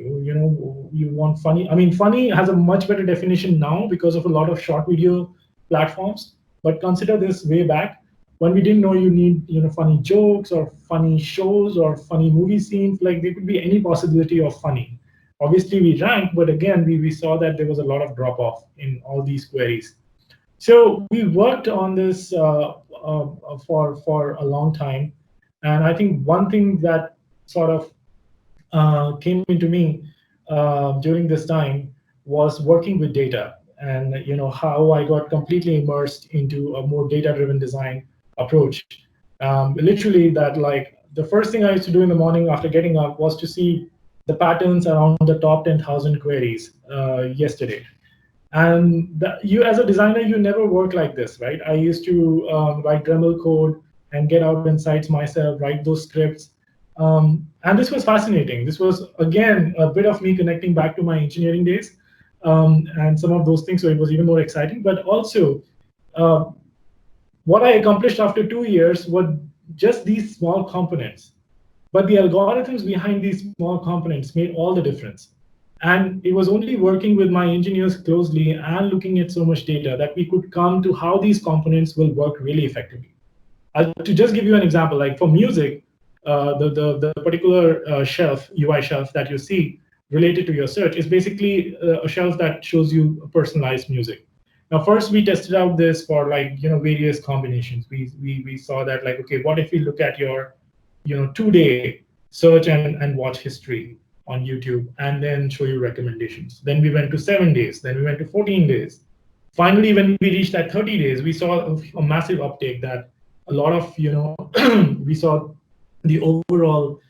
You want funny. I mean, funny has a much better definition now because of a lot of short video platforms. But consider this way back when we didn't know you need funny jokes or funny shows or funny movie scenes. Like there could be any possibility of funny. Obviously, we ranked, but again, we saw that there was a lot of drop off in all these queries. So we worked on this for a long time. And I think one thing that sort of came into me during this time was working with data, and how I got completely immersed into a more data-driven design approach. Literally, that like the first thing I used to do in the morning after getting up was to see the patterns around the top 10,000 queries yesterday. And you, as a designer, you never work like this, right? I used to write Dremel code and get out insights myself, write those scripts. And this was fascinating. This was, again, a bit of me connecting back to my engineering days and some of those things, so it was even more exciting. But also, what I accomplished after 2 years were just these small components. But the algorithms behind these small components made all the difference. And it was only working with my engineers closely and looking at so much data that we could come to how these components will work really effectively. To just give you an example, like for music, the particular shelf, UI shelf that you see related to your search is basically a shelf that shows you personalized music. Now, first we tested out this for like various combinations. We saw that like, okay, what if we look at your 2-day search and watch history on YouTube and then show you recommendations. Then we went to 7 days. Then we went to 14 days. Finally, when we reached that 30 days, we saw a massive uptake that a lot of, we saw the overall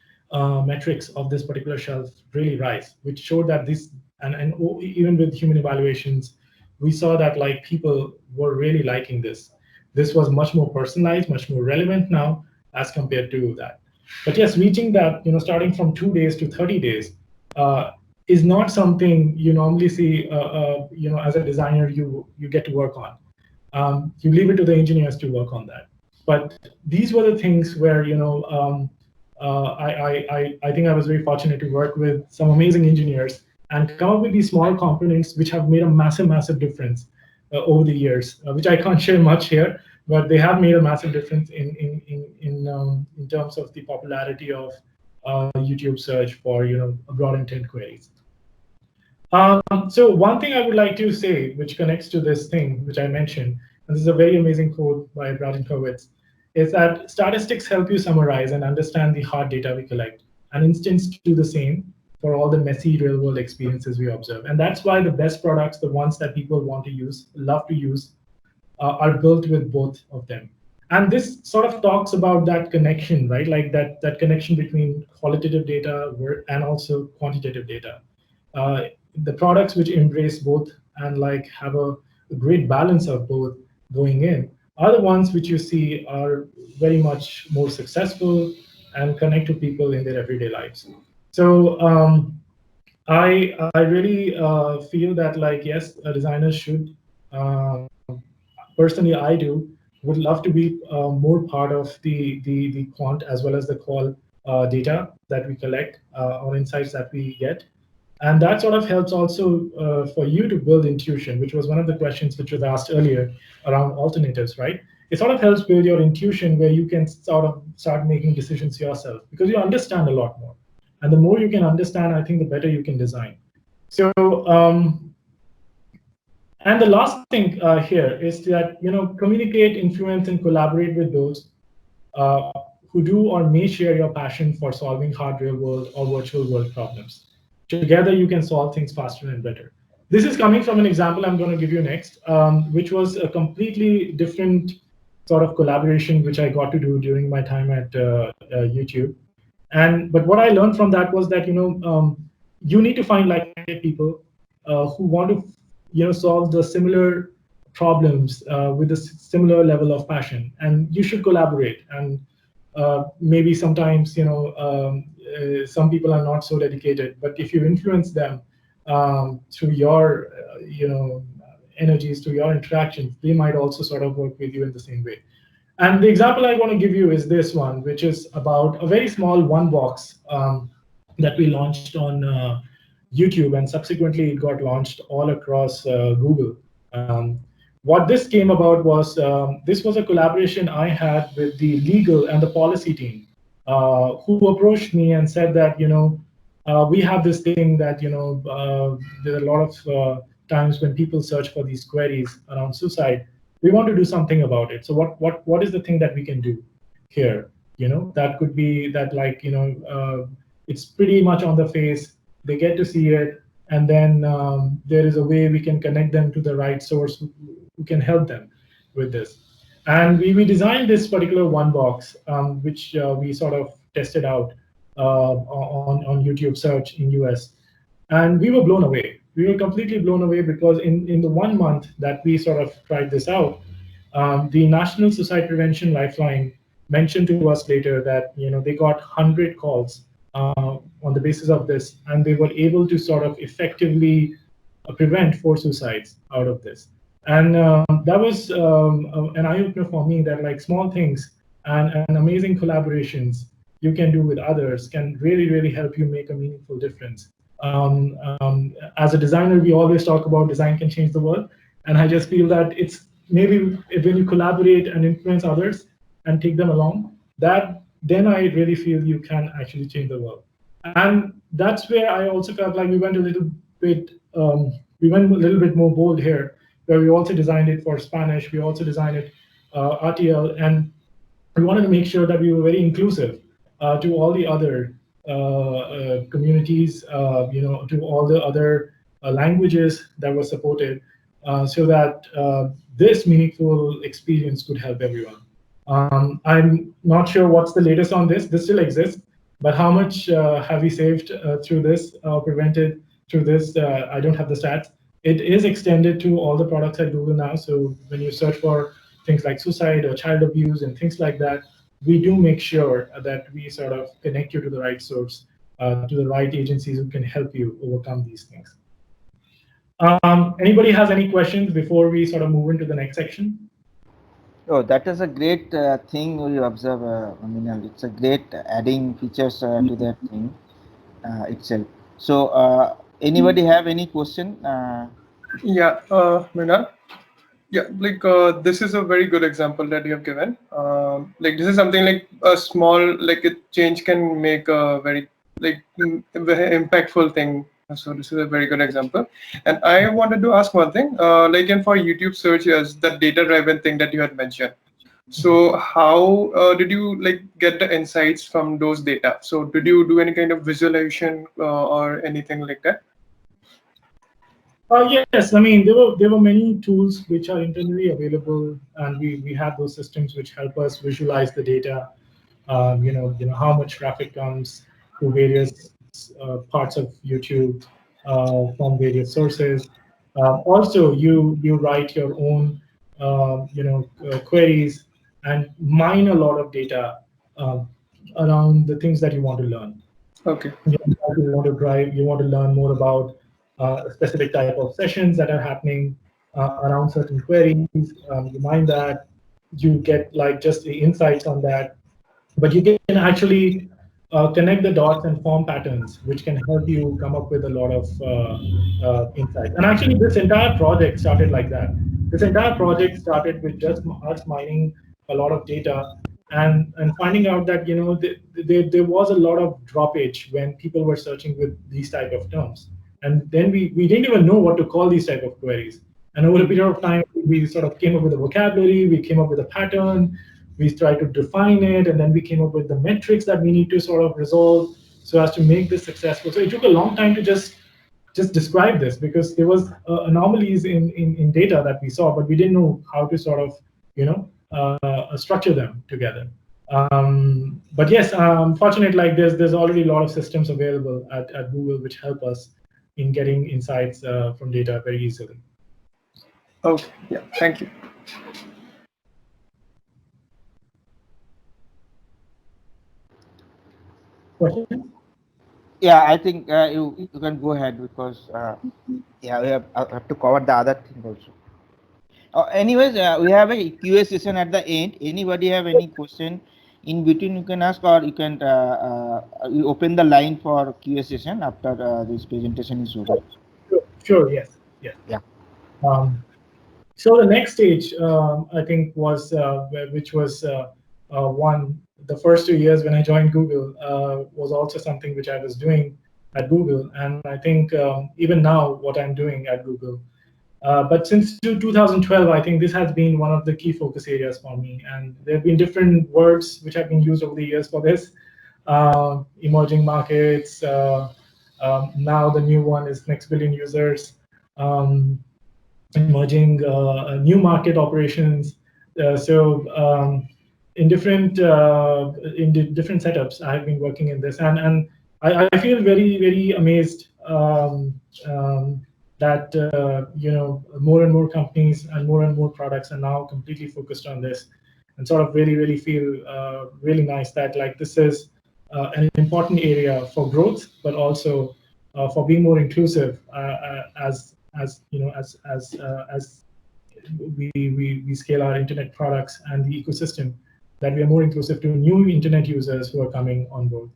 metrics of this particular shelf really rise, which showed that this, and even with human evaluations, we saw that like people were really liking this. This was much more personalized, much more relevant now as compared to that. But yes, reaching that, starting from 2 days to 30 days is not something you normally see, as a designer, you get to work on. You leave it to the engineers to work on that. But these were the things where, I think I was very fortunate to work with some amazing engineers and come up with these small components which have made a massive difference over the years, which I can't share much here. but they have made a massive difference in terms of the popularity of YouTube search for broad intent queries. So one thing I would like to say, which connects to this thing which I mentioned, and this is a very amazing quote by Braden Hurwitz, is that statistics help you summarize and understand the hard data we collect, and instance do the same for all the messy real-world experiences we observe. And that's why the best products, the ones that people want to use, love to use, are built with both of them. And this sort of talks about that connection, right? Like that connection between qualitative data and also quantitative data. The products which embrace both and like have a great balance of both going in are the ones which you see are very much more successful and connect to people in their everyday lives. So I really feel that, like, yes, designers should. Personally, I do would love to be more part of the quant as well as the qual data that we collect or insights that we get. And that sort of helps also for you to build intuition, which was one of the questions which was asked earlier around alternatives, right? It sort of helps build your intuition where you can sort of start making decisions yourself because you understand a lot more. And the more you can understand, I think the better you can design. So, and the last thing here is that, communicate, influence, and collaborate with those who do or may share your passion for solving hard real world or virtual world problems. Together, you can solve things faster and better. This is coming from an example I'm going to give you next, which was a completely different sort of collaboration which I got to do during my time at YouTube. But what I learned from that was that you need to find like-minded people who want to solve the similar problems with a similar level of passion, and you should collaborate. And maybe sometimes some people are not so dedicated, but if you influence them through your energies, through your interactions, they might also sort of work with you in the same way. And the example I want to give you is this one, which is about a very small one box that we launched on YouTube, and subsequently it got launched all across Google. What this came about was this was a collaboration I had with the legal and the policy team, who approached me and said that we have this thing that there are a lot of times when people search for these queries around suicide. We want to do something about it. So what is the thing that we can do here? That could be that, like, it's pretty much on the face. They get to see it, and then there is a way we can connect them to the right source who can help them with this. And we designed this particular one box, which we sort of tested out on YouTube search in US. And we were blown away. We were completely blown away because in the 1 month that we sort of tried this out, the National Suicide Prevention Lifeline mentioned to us later that they got 100 calls on the basis of this, and they were able to sort of effectively prevent 4 suicides out of this. And that was an eye-opener for me, that like small things and amazing collaborations you can do with others can really, really help you make a meaningful difference. As a designer, we always talk about design can change the world, and I just feel that it's maybe when you collaborate and influence others and take them along, that then I really feel you can actually change the world. And that's where I also felt like we went a little bit more bold here, where we also designed it for Spanish, we also designed it RTL, and we wanted to make sure that we were very inclusive to all the other communities, to all the other languages that were supported, so that this meaningful experience could help everyone. I'm not sure what's the latest on this. This still exists, but how much have we saved through this, prevented through this? I don't have the stats. It is extended to all the products at Google now. So when you search for things like suicide or child abuse and things like that, we do make sure that we sort of connect you to the right source, to the right agencies who can help you overcome these things. Anybody has any questions before we sort of move into the next section? Oh, that is a great thing you observe, Minal. It's a great adding features to that thing itself. So, anybody have any question? Yeah, Mrinal. Yeah, like this is a very good example that you have given. Like this is something like a small, like a change can make a very very impactful thing. So this is a very good example. And I wanted to ask one thing, like in for YouTube searches, the data-driven thing that you had mentioned. So how did you like get the insights from those data? So did you do any kind of visualization or anything like that? Yes, I mean there were many tools which are internally available, and we have those systems which help us visualize the data. How much traffic comes to various parts of YouTube from various sources. Also, you write your own queries and mine a lot of data uh, around the things that you want to learn. Okay. You want to drive, you want to learn more about a specific type of sessions that are happening around certain queries. You mine that, you get like just the insights on that, but you can actually connect the dots and form patterns, which can help you come up with a lot of insights. And actually, this entire project started like that. This entire project started with just us mining a lot of data and finding out that there was a lot of droppage when people were searching with these type of terms. And then we didn't even know what to call these type of queries. And over a period of time, we sort of came up with a vocabulary, we came up with a pattern, we tried to define it, and then we came up with the metrics that we need to sort of resolve so as to make this successful. So it took a long time to just describe this, because there was anomalies in data that we saw, but we didn't know how to sort of structure them together. But yes, fortunately, like there's already a lot of systems available at Google which help us in getting insights from data very easily. Okay. Yeah. Thank you. Questions? Yeah, I think you can go ahead because yeah, I have to cover the other thing also. Anyways, we have a QA session at the end. Anybody have any question in between, you can ask, or you can you open the line for QA session after this presentation is over. Sure. Yes. Yes. Yeah. So the next stage, I think, was which was the first 2 years when I joined Google was also something which I was doing at Google, and I think even now what I'm doing at Google. But since 2012, I think this has been one of the key focus areas for me, and there have been different words which have been used over the years for this. Emerging markets. Now the new one is next billion users. Emerging new market operations. In different different setups, I have been working in this, and I feel very amazed that more and more companies and more products are now completely focused on this, and sort of really feel really nice that like this is an important area for growth, but also for being more inclusive as we scale our internet products and the ecosystem, that we are more inclusive to new internet users who are coming on board.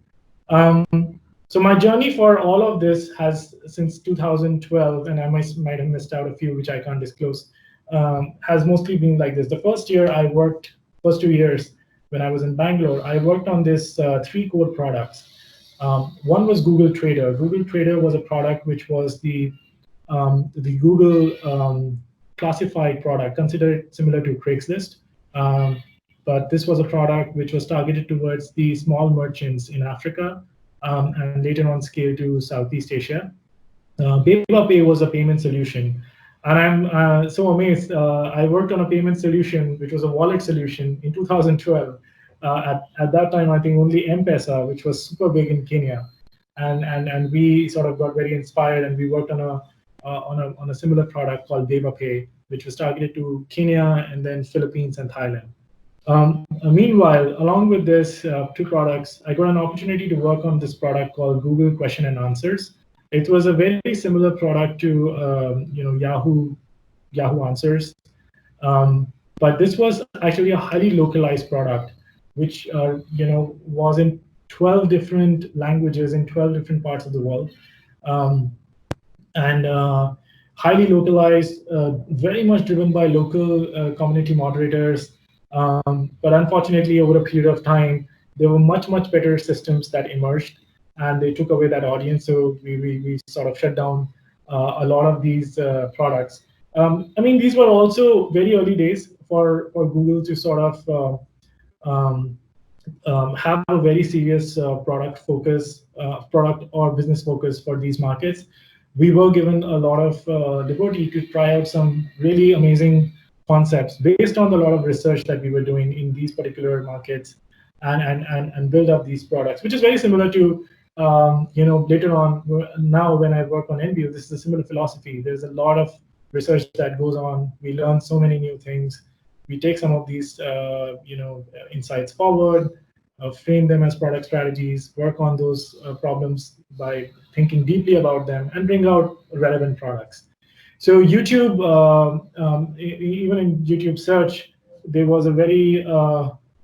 So my journey for all of this has, since 2012, and I might have missed out a few which I can't disclose, has mostly been like this. The first 2 years when I was in Bangalore, I worked on this 3 core products. One was Google Trader. Google Trader was a product which was the Google classified product, considered similar to Craigslist. But this was a product which was targeted towards the small merchants in Africa, and later on scaled to Southeast Asia. Beba Pay was a payment solution. And I'm so amazed. I worked on a payment solution, which was a wallet solution in 2012. At that time, I think only M-Pesa, which was super big in Kenya. And we sort of got very inspired, and we worked on a similar product called Beba Pay, which was targeted to Kenya and then Philippines and Thailand. Meanwhile, along with this 2 products, I got an opportunity to work on this product called Google Question and Answers. It was a very similar product to Yahoo Answers, but this was actually a highly localized product, which was in 12 different languages in 12 different parts of the world. And highly localized, very much driven by local community moderators. But unfortunately, over a period of time, there were much better systems that emerged, and they took away that audience. So we sort of shut down a lot of these products. I mean, these were also very early days for Google to sort of have a very serious product or business focus for these markets. We were given a lot of liberty to try out some really amazing concepts based on a lot of research that we were doing in these particular markets, and build up these products, which is very similar to later on. Now when I work on NBU, this is a similar philosophy. There's a lot of research that goes on. We learn so many new things. We take some of these insights forward, frame them as product strategies, work on those problems by thinking deeply about them, and bring out relevant products. So YouTube, even in YouTube search, there was a very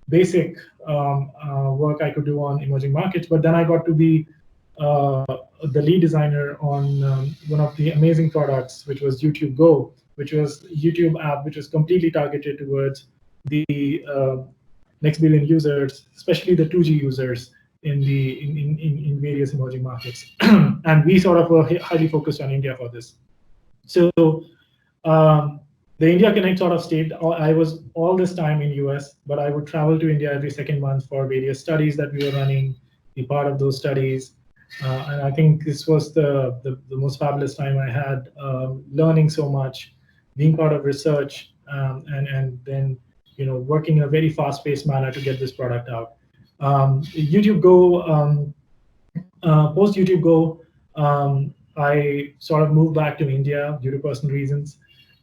basic work I could do on emerging markets, but then I got to be the lead designer on one of the amazing products, which was YouTube Go, which was a YouTube app which was completely targeted towards the next billion users, especially the 2G users in various emerging markets. And we sort of were highly focused on India for this. So the India Connect sort of stayed. I was all this time in US, but I would travel to India every second month for various studies that we were running, be part of those studies. And I think this was the most fabulous time I had, learning so much, being part of research, and then working in a very fast-paced manner to get this product out. YouTube Go, post YouTube Go, I sort of moved back to India due to personal reasons,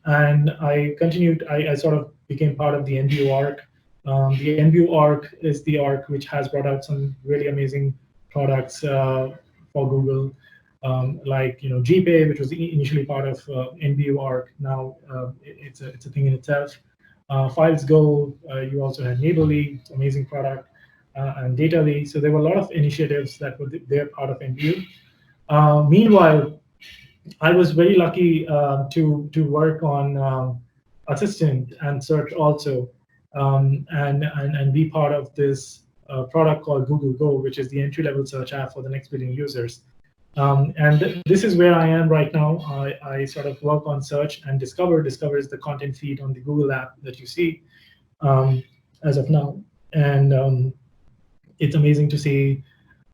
and I continued. I sort of became part of the NBU org. The NBU org is the org which has brought out some really amazing products for Google, like GPay, which was initially part of NBU org. Now it's a thing in itself. Files Go, you also had Neighborly, amazing product, and Datally. So there were a lot of initiatives that were there part of NBU. Meanwhile, I was very lucky to work on Assistant and Search also, and be part of this product called Google Go, which is the entry-level search app for the next billion users. And this is where I am right now. I sort of work on search and Discover. Discover is the content feed on the Google app that you see as of now. And it's amazing to see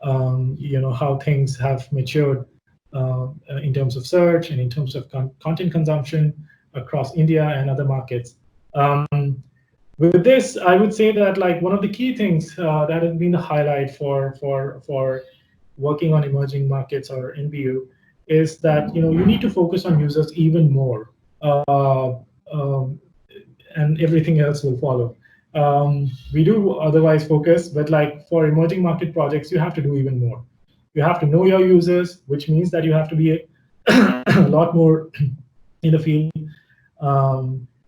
how things have matured in terms of search and in terms of content consumption across India and other markets. With this, I would say that one of the key things that has been the highlight for working on emerging markets or NBU is that you need to focus on users even more, and everything else will follow. We do otherwise focus, but for emerging market projects, you have to do even more. You have to know your users, which means that you have to be a lot more in the field.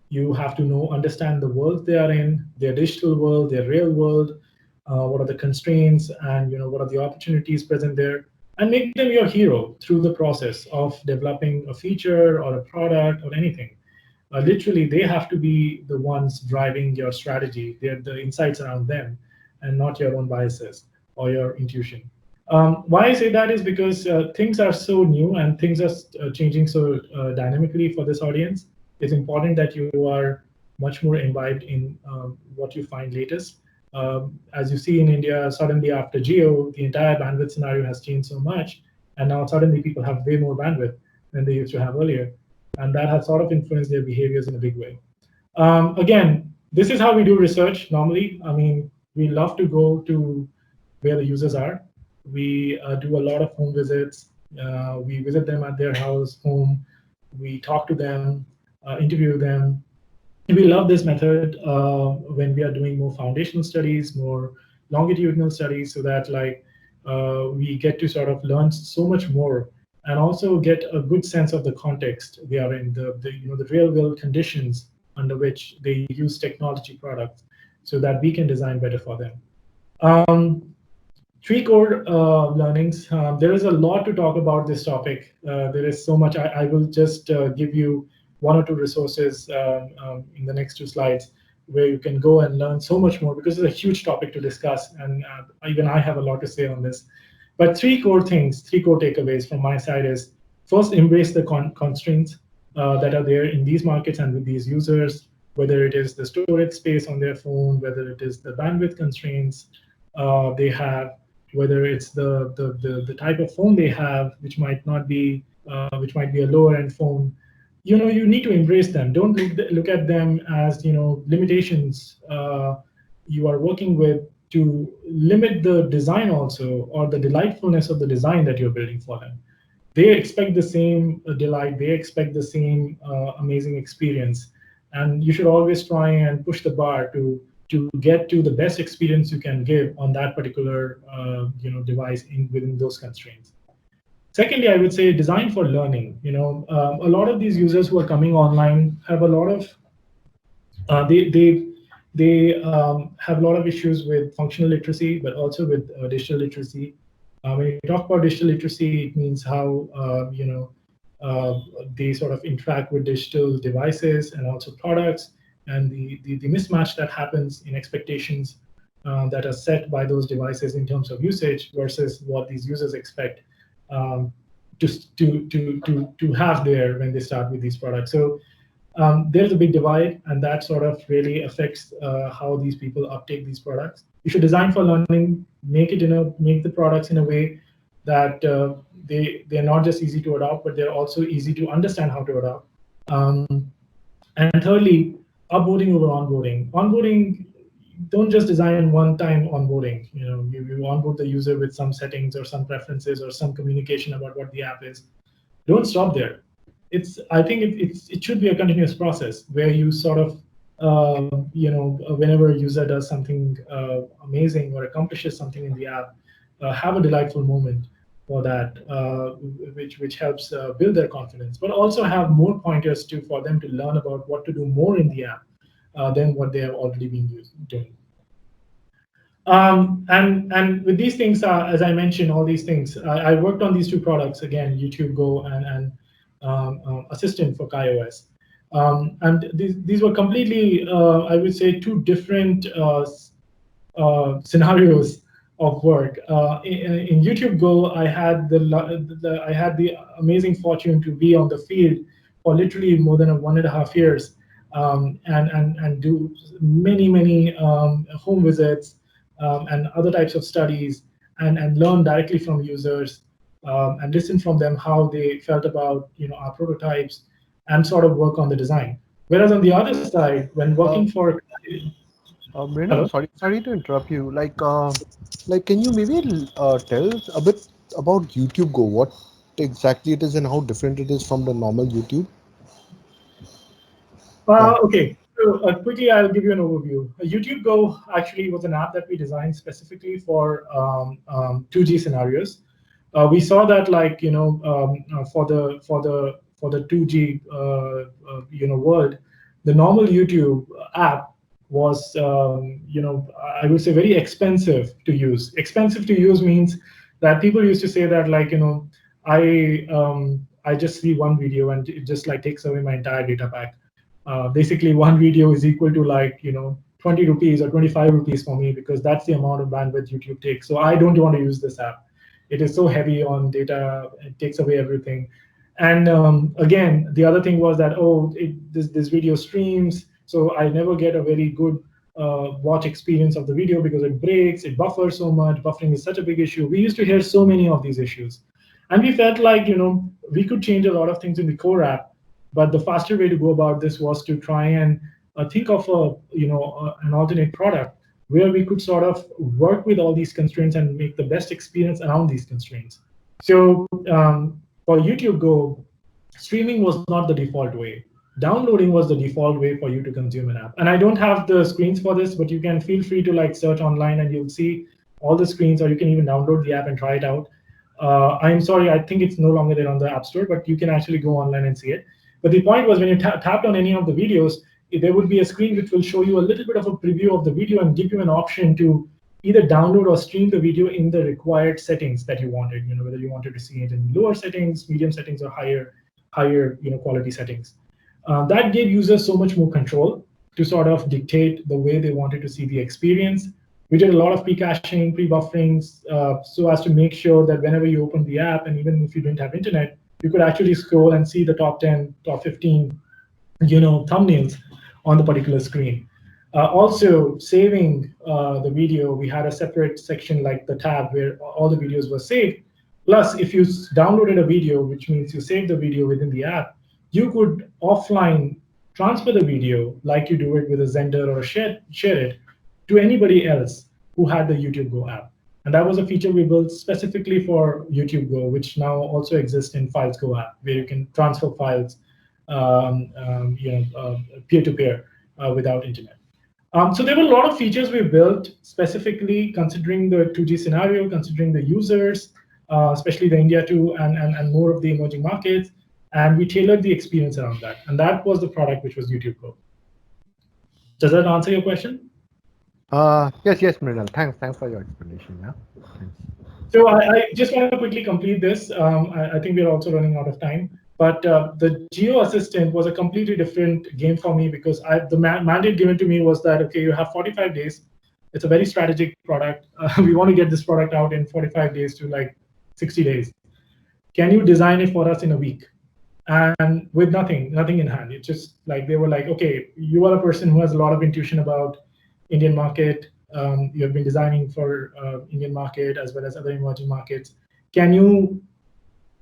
You have to understand the world they are in, their digital world, their real world, what are the constraints, and what are the opportunities present there, and make them your hero through the process of developing a feature or a product or anything. Literally, they have to be the ones driving your strategy. They're the insights around them, and not your own biases or your intuition. Why I say that is because things are so new and things are changing so dynamically for this audience. It's important that you are much more imbibed in what you find latest. As you see in India, suddenly after Geo, the entire bandwidth scenario has changed so much, and now suddenly people have way more bandwidth than they used to have earlier, and that has sort of influenced their behaviors in a big way. Again, this is how we do research normally. I mean, we love to go to where the users are. We do a lot of home visits. We visit them at their house, home. We talk to them, interview them. We love this method when we are doing more foundational studies, more longitudinal studies, so that we get to sort of learn so much more, and also get a good sense of the context they are in, the real world conditions under which they use technology products, so that we can design better for them. Three core learnings. There is a lot to talk about this topic. There is so much. I will just give you one or two resources in the next two slides where you can go and learn so much more, because it's a huge topic to discuss, and even I have a lot to say on this. But three core things, three core takeaways from my side is, first, embrace the constraints that are there in these markets and with these users, whether it is the storage space on their phone, whether it is the bandwidth constraints they have, whether it's the type of phone they have, which might not be a lower end phone. You need to embrace them. Don't look at them as limitations you are working with, to limit the design also, or the delightfulness of the design that you're building for them. They expect the same delight, they expect the same amazing experience, and you should always try and push the bar to get to the best experience you can give on that particular device within those constraints. Secondly, I would say design for learning. A lot of these users who are coming online have a lot of they have a lot of issues with functional literacy, but also with digital literacy. When you talk about digital literacy, it means how they sort of interact with digital devices and also products, and the mismatch that happens in expectations that are set by those devices in terms of usage versus what these users expect to have there when they start with these products. So there's a big divide, and that sort of really affects how these people uptake these products. You should design for learning, make the products in a way that they're not just easy to adopt, but they're also easy to understand how to adopt. And thirdly, upboarding over onboarding. Onboarding, don't just design one-time onboarding. You onboard the user with some settings or some preferences or some communication about what the app is. Don't stop there. I think it should be a continuous process where you sort of whenever a user does something amazing or accomplishes something in the app, have a delightful moment for that, which helps build their confidence, but also have more pointers for them to learn about what to do more in the app than what they have already been doing. And with these things, as I mentioned, all these things, I worked on these two products again, YouTube Go and Assistant for KaiOS. And these were completely, I would say, two different scenarios of work. In YouTube Go, I had the amazing fortune to be on the field for literally more than 1.5 years, and do many home visits and other types of studies, and learn directly from users, and listen from them how they felt about our prototypes, and sort of work on the design. Whereas on the other side, when working for Mrinal, sorry to interrupt you. Can you maybe tell us a bit about YouTube Go? What exactly it is and how different it is from the normal YouTube? Okay, so quickly I'll give you an overview. YouTube Go actually was an app that we designed specifically for 2G scenarios. We saw that, for the 2G world, the normal YouTube app was I would say very expensive to use. Expensive to use means that people used to say that I just see one video and it just takes away my entire data pack. Basically, one video is equal to 20 rupees or 25 rupees for me, because that's the amount of bandwidth YouTube takes. So I don't want to use this app. It is so heavy on data, it takes away everything. And again, the other thing was that, this video streams, so I never get a very good watch experience of the video because it breaks, it buffers so much. Buffering is such a big issue. We used to hear so many of these issues. And we felt like, we could change a lot of things in the core app, but the faster way to go about this was to try and think of an alternate product where we could sort of work with all these constraints and make the best experience around these constraints. So for YouTube Go, streaming was not the default way. Downloading was the default way for you to consume an app. And I don't have the screens for this, but you can feel free to search online and you'll see all the screens, or you can even download the app and try it out. I'm sorry, I think it's no longer there on the App Store, but you can actually go online and see it. But the point was, when you tapped on any of the videos, there would be a screen which will show you a little bit of a preview of the video and give you an option to either download or stream the video in the required settings that you wanted. Whether you wanted to see it in lower settings, medium settings, or higher quality settings. That gave users so much more control to sort of dictate the way they wanted to see the experience. We did a lot of pre-caching, pre-bufferings, so as to make sure that whenever you open the app, and even if you didn't have internet, you could actually scroll and see the top 10, top 15, thumbnails on the particular screen. Also, saving the video, we had a separate section like the tab where all the videos were saved. Plus, if you downloaded a video, which means you saved the video within the app, you could offline transfer the video like you do it with a Zender or share it to anybody else who had the YouTube Go app. And that was a feature we built specifically for YouTube Go, which now also exists in Files Go app, where you can transfer files peer-to-peer without internet. So there were a lot of features we built specifically considering the 2G scenario, considering the users, especially the India 2 and more of the emerging markets, and we tailored the experience around that. And that was the product, which was YouTube Go. Does that answer your question? Yes, Mrinal. Thanks for your explanation. Yeah. Thanks. So I just want to quickly complete this. I think we're also running out of time. But the Geo Assistant was a completely different game for me because the mandate given to me was that, okay, you have 45 days. It's a very strategic product. We want to get this product out in 45 days to like 60 days. Can you design it for us in a week? And with nothing in hand. It's just like, they were like, okay, you are a person who has a lot of intuition about Indian market. You have been designing for Indian market as well as other emerging markets. Can you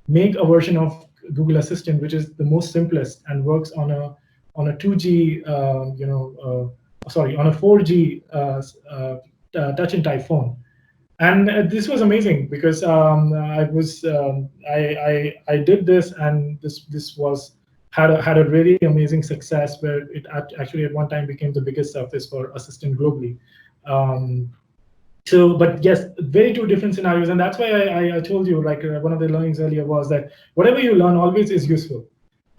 make a version of Google Assistant, which is the most simplest and works on a 2G, on a 4G touch and type phone. And this was amazing because I did this, and this had a really amazing success where it actually at one time became the biggest surface for Assistant globally. But yes, very two different scenarios, and that's why I told you, like one of the learnings earlier was that whatever you learn always is useful.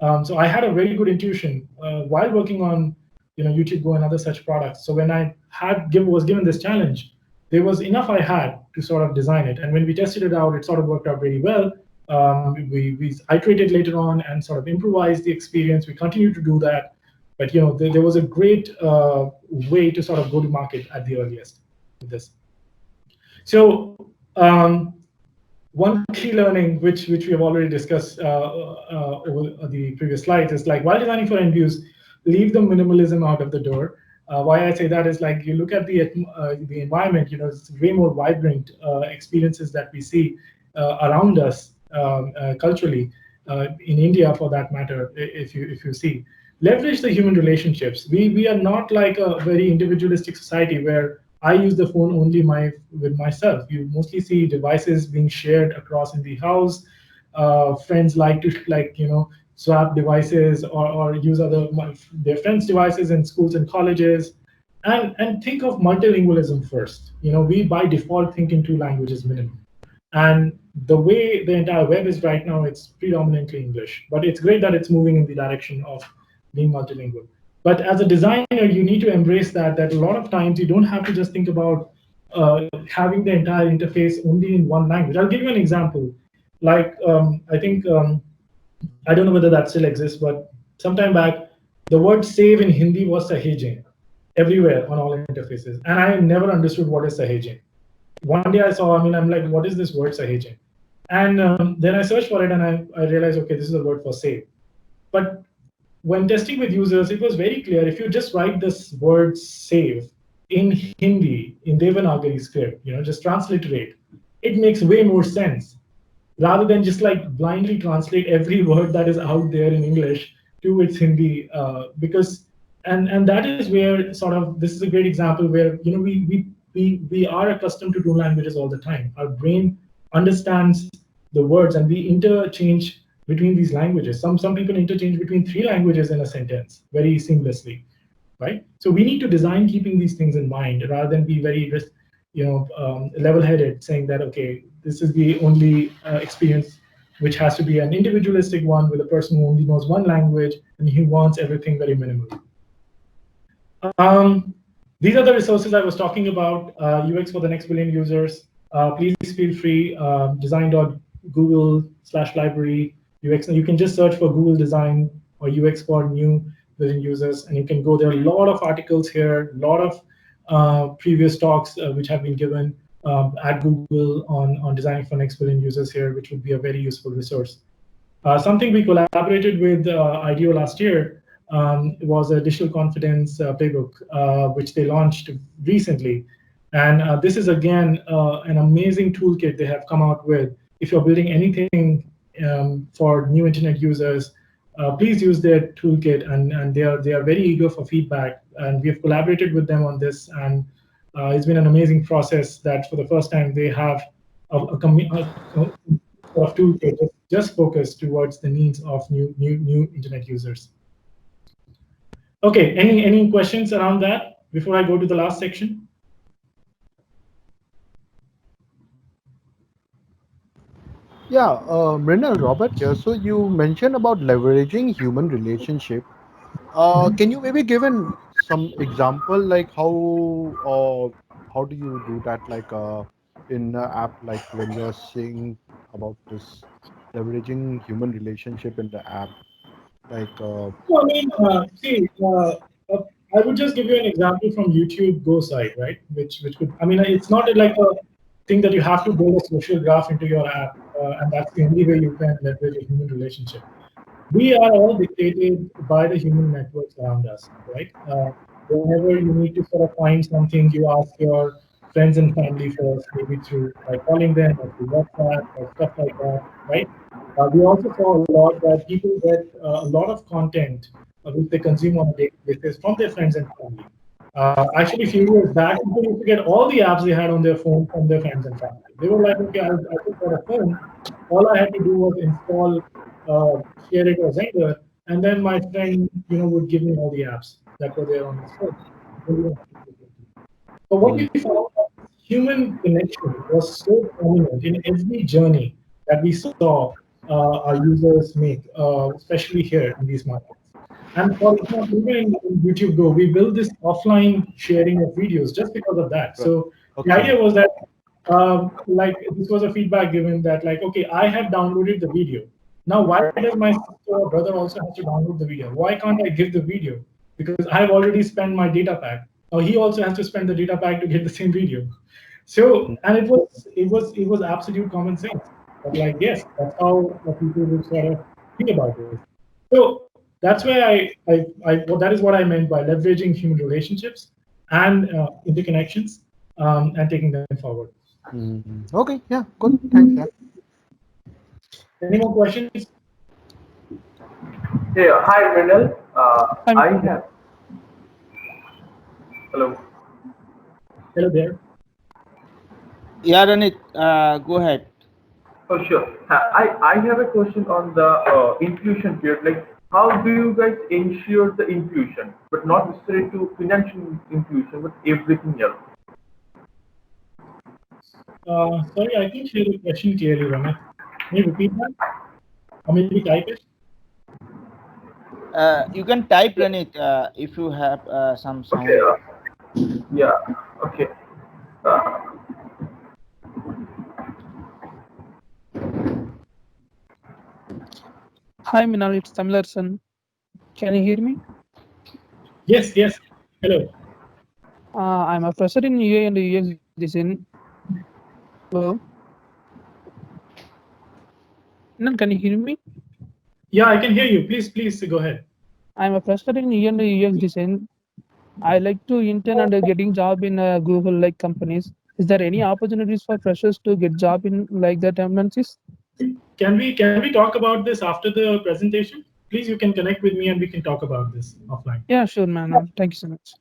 So I had a very good intuition while working on YouTube Go and other such products. So when I was given this challenge, there was enough I had to sort of design it, and when we tested it out, it sort of worked out really well. We iterated later on and sort of improvised the experience. We continued to do that, but there was a great way to sort of go to market at the earliest with this. So one key learning, which we have already discussed over the previous slides, is like while designing for end views, leave the minimalism out of the door. Why I say that is like you look at the environment, it's way more vibrant experiences that we see around us culturally in India, for that matter. If you see, leverage the human relationships. We are not like a very individualistic society where I use the phone only with myself. You mostly see devices being shared across in the house. Friends like to swap devices or use their friends' devices in schools and colleges. And think of multilingualism first. We by default think in two languages minimum. And the way the entire web is right now, it's predominantly English. But it's great that it's moving in the direction of being multilingual. But as a designer, you need to embrace that a lot of times you don't have to just think about having the entire interface only in one language. I'll give you an example. Like, I think, I don't know whether that still exists, but sometime back, the word save in Hindi was saheje everywhere on all interfaces. And I never understood what is saheje. One day I saw, I'm like, what is this word saheje? And then I searched for it and I realized, okay, this is a word for save. But when testing with users, it was very clear. If you just write this word save in Hindi, in Devanagari script, just transliterate, it makes way more sense rather than just like blindly translate every word that is out there in English to its Hindi. And that is where sort of, this is a great example where, we are accustomed to two languages all the time. Our brain understands the words and we interchange between these languages. Some people interchange between three languages in a sentence very seamlessly, right? So we need to design keeping these things in mind rather than be very, level-headed, saying that, okay, this is the only experience which has to be an individualistic one with a person who only knows one language and he wants everything very minimal. These are the resources I was talking about, UX for the next billion users. Please feel free, design.google/library UX. And you can just search for Google Design or UX for new billion users, and you can go there. A lot of articles here, a lot of previous talks which have been given at Google on designing for next billion users here, which would be a very useful resource. Something we collaborated with IDEO last year was a digital confidence playbook, which they launched recently. And this is, again, an amazing toolkit they have come out with. If you're building anything for new internet users, please use their toolkit, and they are very eager for feedback. And we have collaborated with them on this, and it's been an amazing process that for the first time they have a toolkit just focused towards the needs of new internet users. Okay, any questions around that before I go to the last section? Yeah, Mrinal, Robert here. So you mentioned about leveraging human relationship. Can you maybe give some example, like how do you do that, like in an app, like when you're saying about this leveraging human relationship in the app, like Well, I mean, see, I would just give you an example from YouTube Go side, right? Which could, I mean, it's not like a thing that you have to build a social graph into your app, and that's the only way you can leverage a human relationship. We are all dictated by the human networks around us, right? Whenever you need to sort of find something, you ask your friends and family first, maybe through by calling them or through WhatsApp or stuff like that, right? We also saw a lot that people get a lot of content which they consume on a daily basis from their friends and family. Actually, a few years back, people used to get all the apps they had on their phone from their friends and family. They were like, okay, I just got a phone. All I had to do was install share it or Zendesk, and then my friend, would give me all the apps that were there on his phone. But what we found, human connection was so prominent in every journey that we saw our users make, especially here in these markets. And for example, even in YouTube Go, we built this offline sharing of videos just because of that. So the idea was that, like, this was a feedback given that, like, okay, I have downloaded the video. Now, why does my sister or brother also have to download the video? Why can't I give the video? Because I've already spent my data pack. Now he also has to spend the data pack to get the same video. So, and it was absolute common sense. But like, yes, that's how people would sort of think about this. So that's where well, that is what I meant by leveraging human relationships and interconnections and taking them forward. Okay, yeah, good, thanks. Yeah. Any more questions? Hey, hi, Mrinal. I have. Hello. Hello there. Yeah, Ranit, go ahead. Oh, sure. I have a question on the inclusion period. Like, how do you guys ensure the inclusion, but not necessarily to financial inclusion, but everything else? Sorry, I can't hear the question clearly, Ramit. Can you repeat that? Or maybe type it? You can type Ranit if you have some sound. Okay. Yeah. Okay. Uh, Hi, Minal, it's Tamilarsan. Can you hear me? Yes, yes. Hello. I'm a professor in UI and UX design. Hello? Minal, can you hear me? Yeah, I can hear you. Please go ahead. I'm a professor in UI and UX design. I like to intern and getting job in Google like companies. Is there any opportunities for freshers to get job in like that MNCs? Can we talk about this after the presentation? Please, you can connect with me and we can talk about this offline. Yeah, sure, man. Thank you so much.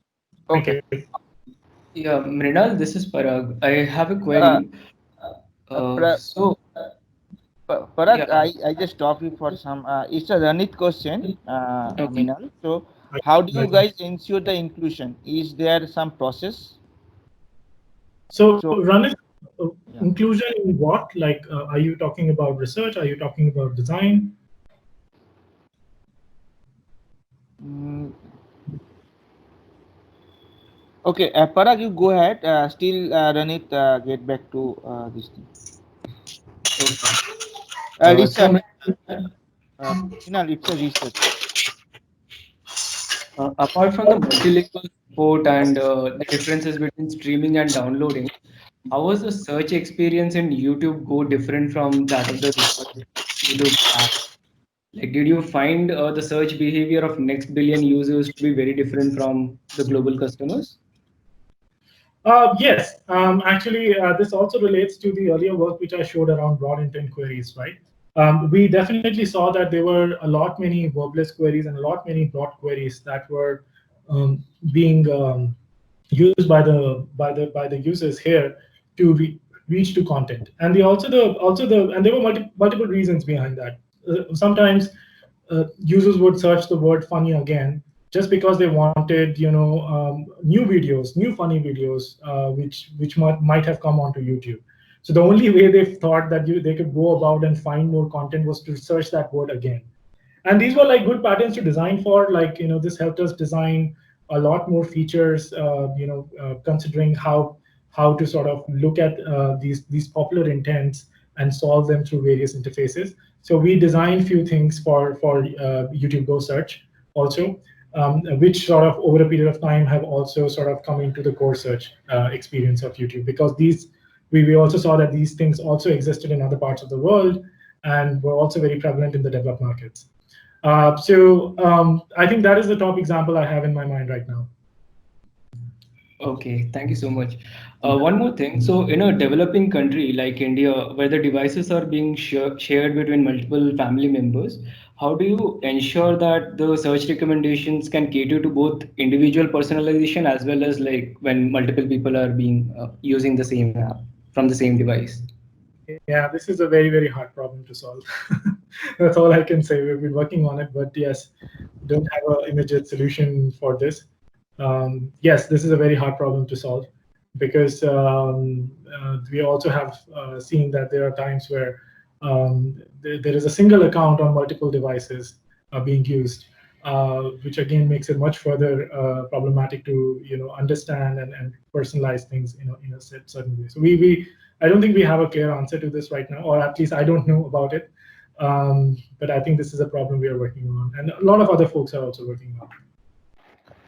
Okay. Thank you. Yeah, Mrinal, this is Parag. I have a query. Parag, Yeah, I just stopped you for some. It's a Ranit question, okay. Minal. So, how do you guys ensure the inclusion? Is there some process? So, So, run it. yeah. Inclusion in what? Like, are you talking about research? Are you talking about design? Mm, Okay, Parag, you go ahead. Still, Ranit, get back to this thing. Okay. Research. So Minal, it's a research. apart from the multilingual support and the differences between streaming and downloading, how was the search experience in YouTube Go different from that of the YouTube app? Like, did you find the search behavior of next billion users to be very different from the global customers? Yes, actually, this also relates to the earlier work which I showed around broad intent queries, right? We definitely saw that there were a lot many verbless queries and a lot many broad queries that were being used by the users here to reach to content, and and there were multiple reasons behind that. Sometimes users would search the word funny again just because they wanted, new videos, new funny videos, which might have come onto YouTube. So the only way they thought that they could go about and find more content was to search that word again. And these were like good patterns to design for. Like, this helped us design a lot more features, considering how to sort of look at these popular intents and solve them through various interfaces. So we designed few things for YouTube Go search also, which sort of over a period of time have also sort of come into the core search experience of YouTube, because we also saw that these things also existed in other parts of the world and were also very prevalent in the developed markets. I think that is the top example I have in my mind right now. Okay, thank you so much. One more thing. So, in a developing country like India, where the devices are being shared between multiple family members, how do you ensure that the search recommendations can cater to both individual personalization as well as like when multiple people are being using the same app from the same device? Yeah, this is a very, very hard problem to solve. That's all I can say. We've been working on it, but yes, don't have an immediate solution for this. Yes, this is a very hard problem to solve, because we also have seen that there are times where there is a single account on multiple devices being used, which again makes it much further problematic to understand and personalize things in a certain way. So I don't think we have a clear answer to this right now, or at least I don't know about it. But I think this is a problem we are working on, and a lot of other folks are also working on.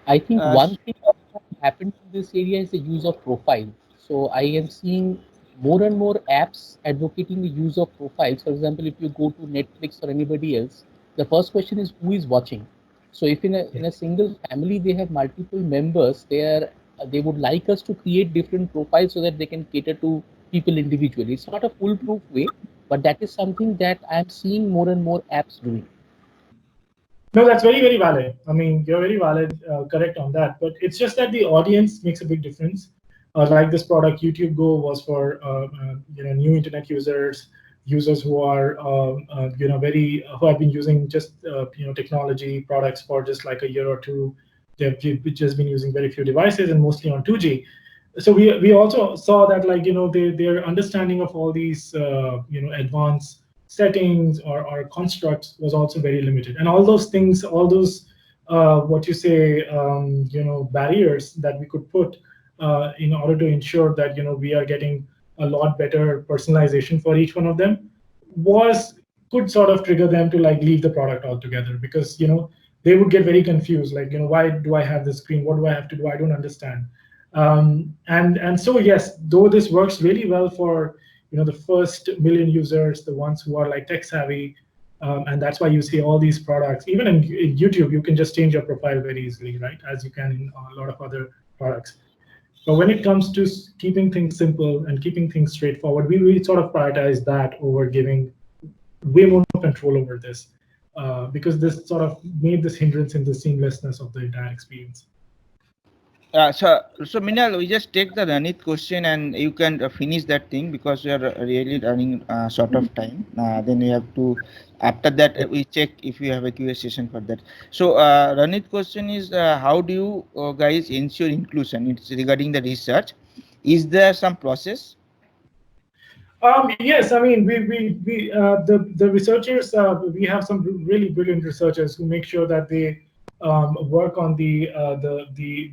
I think one thing that has happened in this area is the use of profile. So I am seeing more and more apps advocating the use of profiles. For example, if you go to Netflix or anybody else, the first question is who is watching. So if in a single family they have multiple members, they would like us to create different profiles so that they can cater to people individually. It's not a foolproof way, but that is something that I'm seeing more and more apps doing. No, that's very, very valid. I mean, you're very valid, correct on that. But it's just that the audience makes a big difference. Like this product, YouTube Go, was for new internet users who are who have been using just technology products for just like a year or two. They've just been using very few devices and mostly on 2G. So we also saw that, like, their understanding of all these advanced settings or constructs was also very limited, and all those things, all those what you say barriers that we could put in order to ensure that we are getting a lot better personalization for each one of them could sort of trigger them to like leave the product altogether, because they would get very confused, like, why do I have this screen, what do I have to do, I don't understand. And so yes, though this works really well for the first million users, the ones who are like tech savvy, and that's why you see all these products. Even in YouTube, you can just change your profile very easily, right? As you can in a lot of other products. But when it comes to keeping things simple and keeping things straightforward, we sort of prioritize that over giving way more control over this, because this sort of made this hindrance in the seamlessness of the entire experience. So Minal, we just take the Ranit question and you can finish that thing, because we are really running short of time. Then we have to, after that we check if we have a QA session for that. So Ranit question is, how do you guys ensure inclusion? It's regarding the research. Is there some process? Yes, I mean, the researchers, we have some really brilliant researchers who make sure that they work on the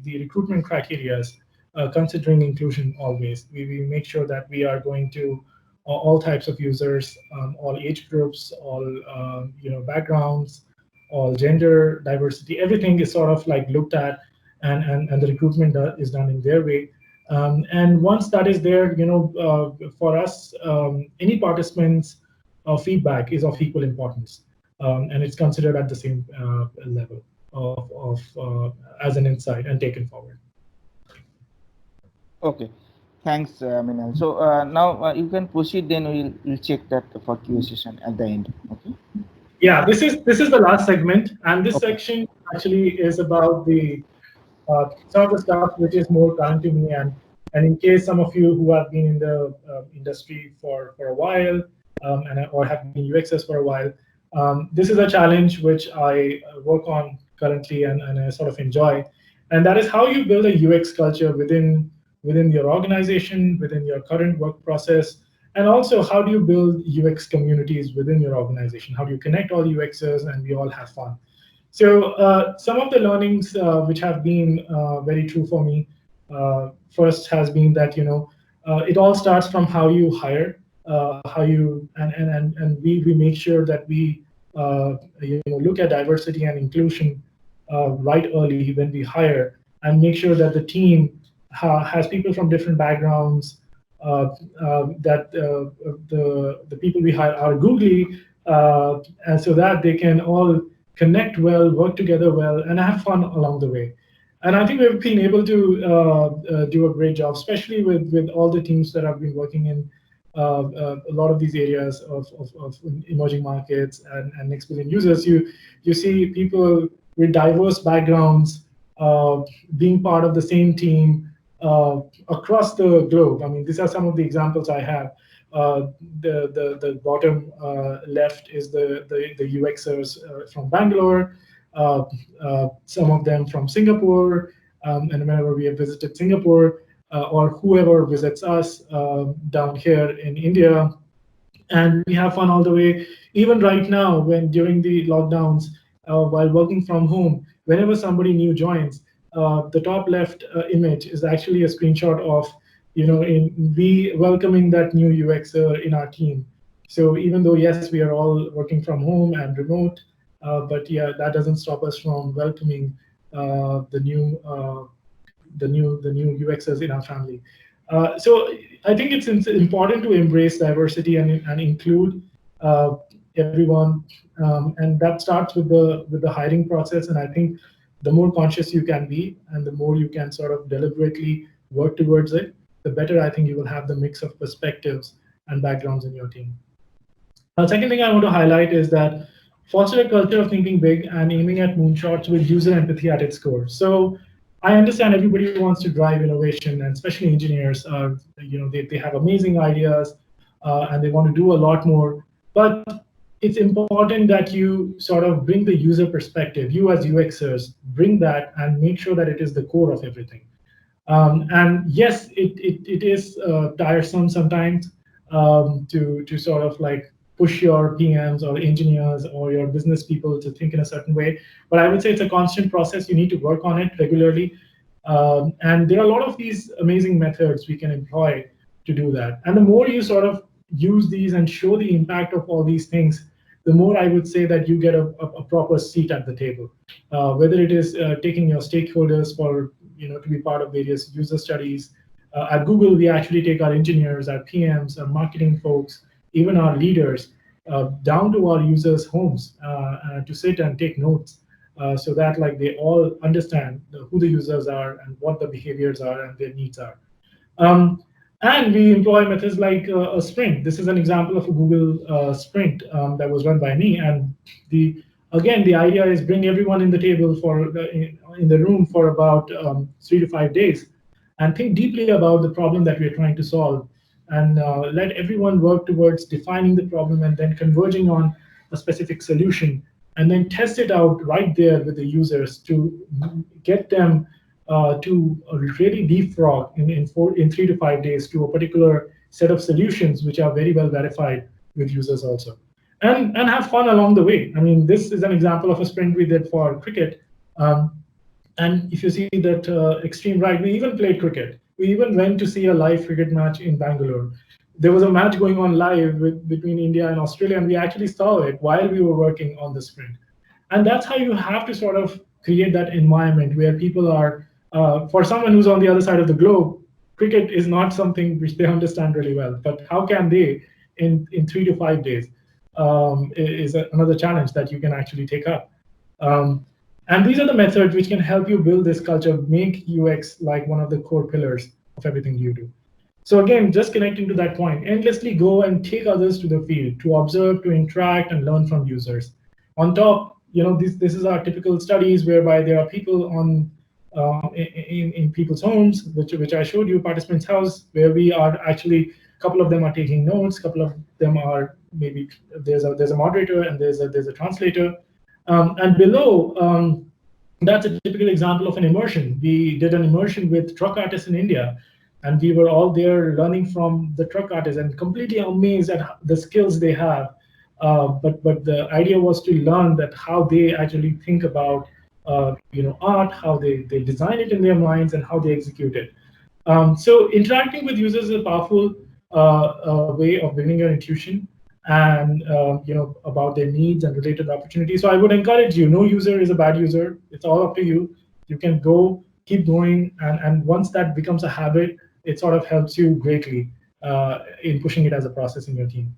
recruitment criteria, considering inclusion always. We make sure that we are going to all types of users, all age groups, all backgrounds, all gender diversity. Everything is sort of like looked at, and the recruitment is done in their way. And once that is there, for us, any participant's feedback is of equal importance, and it's considered at the same level of as an insight and taken forward. Okay, thanks, Minal. So now you can proceed. Then we'll check that for Q session at the end. Okay. Yeah, this is the last segment, and this Okay. section actually is about the some of the stuff which is more current to me, and in case some of you who have been in the industry for a while, or have been UXers for a while, this is a challenge which I work on currently, and I sort of enjoy, and that is how you build a UX culture within your organization, within your current work process, and also how do you build UX communities within your organization? How do you connect all UXers and we all have fun? So some of the learnings which have been very true for me, first has been that it all starts from how you hire, how you and we make sure that we look at diversity and inclusion right early when we hire, and make sure that the team has people from different backgrounds, that the people we hire are googly, and so that they can all connect well, work together well, and have fun along the way. And I think we've been able to do a great job, especially with all the teams that have been working in a lot of these areas of emerging markets and next billion users. You see people with diverse backgrounds being part of the same team across the globe. I mean, these are some of the examples I have. The bottom left is the UXers from Bangalore, some of them from Singapore, and whenever we have visited Singapore, or whoever visits us down here in India, and we have fun all the way. Even right now, when during the lockdowns, while working from home, whenever somebody new joins, the top left image is actually a screenshot of we welcoming that new UXer in our team. So even though yes, we are all working from home and remote, but yeah, that doesn't stop us from welcoming the new UXers in our family. So I think it's important to embrace diversity and include everyone, and that starts with the hiring process. And I think the more conscious you can be, and the more you can sort of deliberately work towards it, the better I think you will have the mix of perspectives and backgrounds in your team. Second thing I want to highlight is that foster a culture of thinking big and aiming at moonshots with user empathy at its core. So I understand everybody wants to drive innovation, and especially engineers. They have amazing ideas, and they want to do a lot more. But it's important that you sort of bring the user perspective. You as UXers bring that and make sure that it is the core of everything. And yes, it is tiresome sometimes to sort of like push your PMs or engineers or your business people to think in a certain way. But I would say it's a constant process. You need to work on it regularly. And there are a lot of these amazing methods we can employ to do that. And the more you sort of use these and show the impact of all these things, the more I would say that you get a proper seat at the table. Whether it is taking your stakeholders for to be part of various user studies. At Google, we actually take our engineers, our PMs, our marketing folks, even our leaders, down to our users' homes to sit and take notes, so that like they all understand who the users are and what the behaviors are and their needs are. And we employ methods like a sprint. This is an example of a Google sprint that was run by me. And the idea is bring everyone in the table in the room for about 3 to 5 days, and think deeply about the problem that we're trying to solve, and let everyone work towards defining the problem and then converging on a specific solution, and then test it out right there with the users to get them to really leapfrog in 3 to 5 days to a particular set of solutions which are very well verified with users also. And have fun along the way. I mean, this is an example of a sprint we did for cricket. And if you see that extreme right, we even played cricket. We even went to see a live cricket match in Bangalore. There was a match going on live between India and Australia, and we actually saw it while we were working on the sprint. And that's how you have to sort of create that environment where people are, for someone who's on the other side of the globe, cricket is not something which they understand really well. But how can they, in 3 to 5 days, is another challenge that you can actually take up. And these are the methods which can help you build this culture, make UX like one of the core pillars of everything you do. So again, just connecting to that point, endlessly go and take others to the field to observe, to interact, and learn from users. On top, this is our typical studies whereby there are people on in people's homes, which I showed you, participants' house, where we are actually, a couple of them are taking notes, a couple of them are maybe there's a moderator and there's a translator. And below, that's a typical example of an immersion. We did an immersion with truck artists in India, and we were all there learning from the truck artists and completely amazed at the skills they have. But the idea was to learn that how they actually think about art, how they design it in their minds, and how they execute it. So interacting with users is a powerful way of building your intuition and about their needs and related opportunities. So I would encourage you, no user is a bad user. It's all up to you. You can go, keep going, and once that becomes a habit, it sort of helps you greatly in pushing it as a process in your team.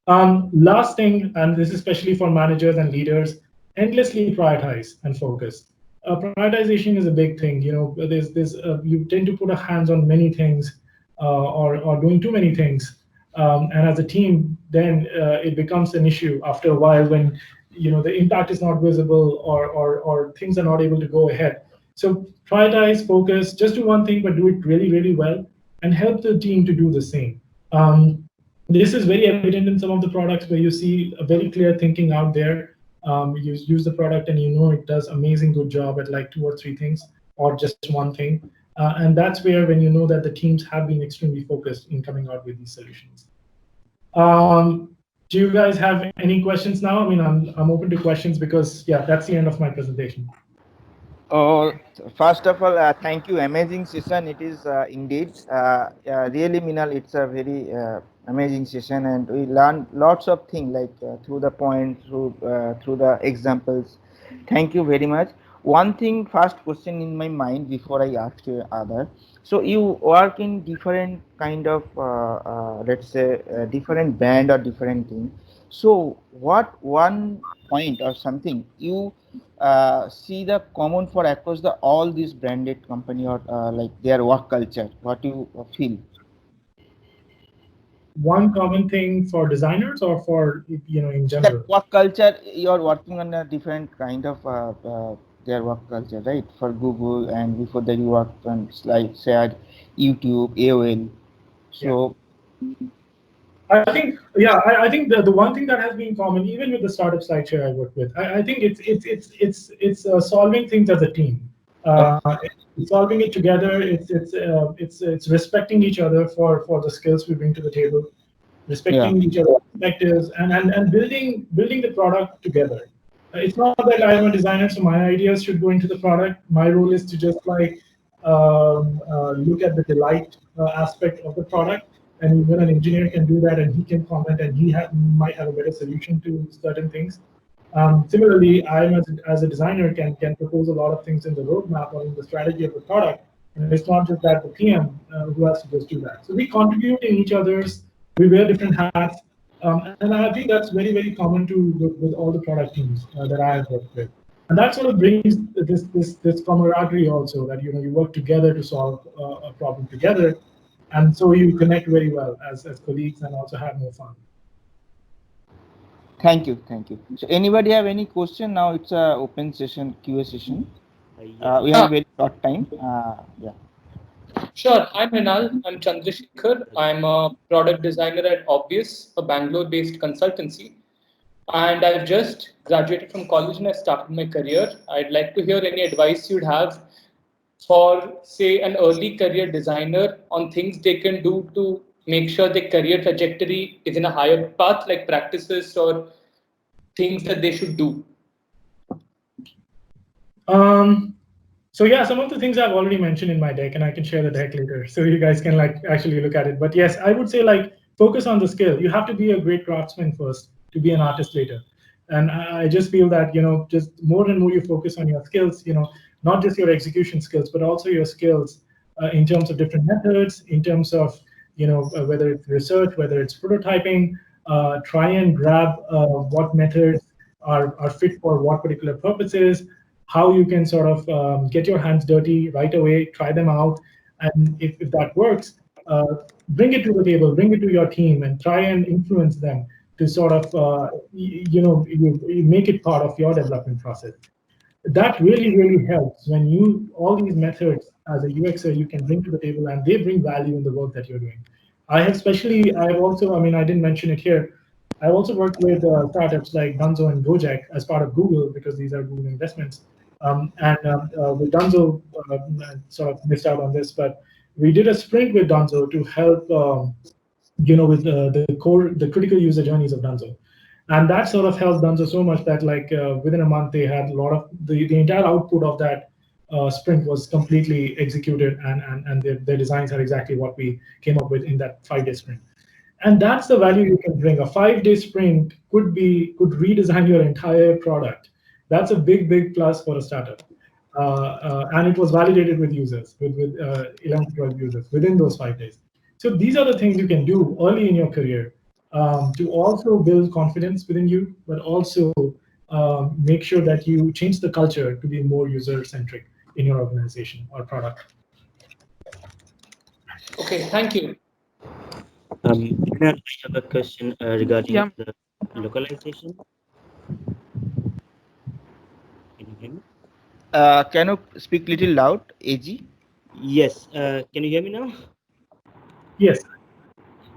Last thing, and this is especially for managers and leaders, endlessly prioritize and focus. Prioritization is a big thing. You tend to put a hands on many things or doing too many things. And as a team, then it becomes an issue after a while when the impact is not visible or things are not able to go ahead. So prioritize, focus, just do one thing, but do it really, really well, and help the team to do the same. This is very evident in some of the products where you see a very clear thinking out there. You use the product and it does amazing good job at like 2 or 3 things or just one thing. And that's where when you know that the teams have been extremely focused in coming out with these solutions. Do you guys have any questions now? I mean, I'm open to questions because, yeah, that's the end of my presentation. Oh, first of all, thank you. Amazing session. It is indeed really, Minal. It's a very amazing session, and we learned lots of things like through the points, through the examples. Thank you very much. One thing, first question in my mind before I ask you other. So you work in different kind of let's say different band or different thing. So what one point or something you see the common for across the all these branded company or like their work culture, what you feel? One common thing for designers or for in The general? work culture, you're working on a different kind of their work culture, right? For Google, and before that you worked on SlideShare, YouTube, AOL. So I think, yeah, I think the one thing that has been common, even with the startup SlideShare I work with, I think it's solving things as a team. It's solving it together. It's respecting each other for the skills we bring to the table, respecting each other's perspectives, and building the product together. It's not that I'm a designer, so my ideas should go into the product. My role is to just like look at the delight aspect of the product. And even an engineer can do that, and he can comment, and he might have a better solution to certain things. Similarly, I, as a designer, can propose a lot of things in the roadmap or in the strategy of the product. And it's not just that the PM who has to just do that. So we contribute in each other's. We wear different hats, and I think that's very, very common to with all the product teams that I have worked with. And that sort of brings this camaraderie also, that you work together to solve a problem together. And so you connect very well as colleagues and also have more fun. thank you. So anybody have any question? Now it's a open session, QA session. We have very short time. Yeah. Sure. I'm Mrinal. I'm Chandrasekhar. I'm a product designer at Obvious, a Bangalore-based consultancy. And I've just graduated from college and I started my career. I'd like to hear any advice you'd have for, say, an early career designer on things they can do to make sure their career trajectory is in a higher path, like practices or things that they should do. So yeah, some of the things I've already mentioned in my deck, and I can share the deck later, so you guys can like actually look at it. But yes, I would say like focus on the skill. You have to be a great craftsman first to be an artist later. And I just feel that just more and more you focus on your skills, not just your execution skills, but also your skills in terms of different methods, in terms of whether it's research, whether it's prototyping. Try and grab what methods are fit for what particular purposes, how you can sort of get your hands dirty right away, try them out, and if that works, bring it to the table, bring it to your team, and try and influence them to sort of you make it part of your development process. That really helps when you all these methods as a UXer you can bring to the table and they bring value in the work that you're doing. I have also, I mean, I didn't mention it here. I also worked with startups like Dunzo and Gojek as part of Google because these are Google investments. With Dunzo, sort of missed out on this, but we did a sprint with Dunzo to help with the critical user journeys of Dunzo, and that sort of helped Dunzo so much that like within a month they had a lot of the entire output of that sprint was completely executed, and their designs are exactly what we came up with in that 5-day sprint. And that's the value you can bring. A 5-day sprint could redesign your entire product. That's a big plus for a startup. And it was validated with users, with 11 to 12 users within those 5 days. So these are the things you can do early in your career to also build confidence within you, but also make sure that you change the culture to be more user-centric in your organization or product. Okay, thank you. I have a question regarding Yeah. the localization. Can you hear me? Can you speak little loud, AG? Yes. Can you hear me now? Yes.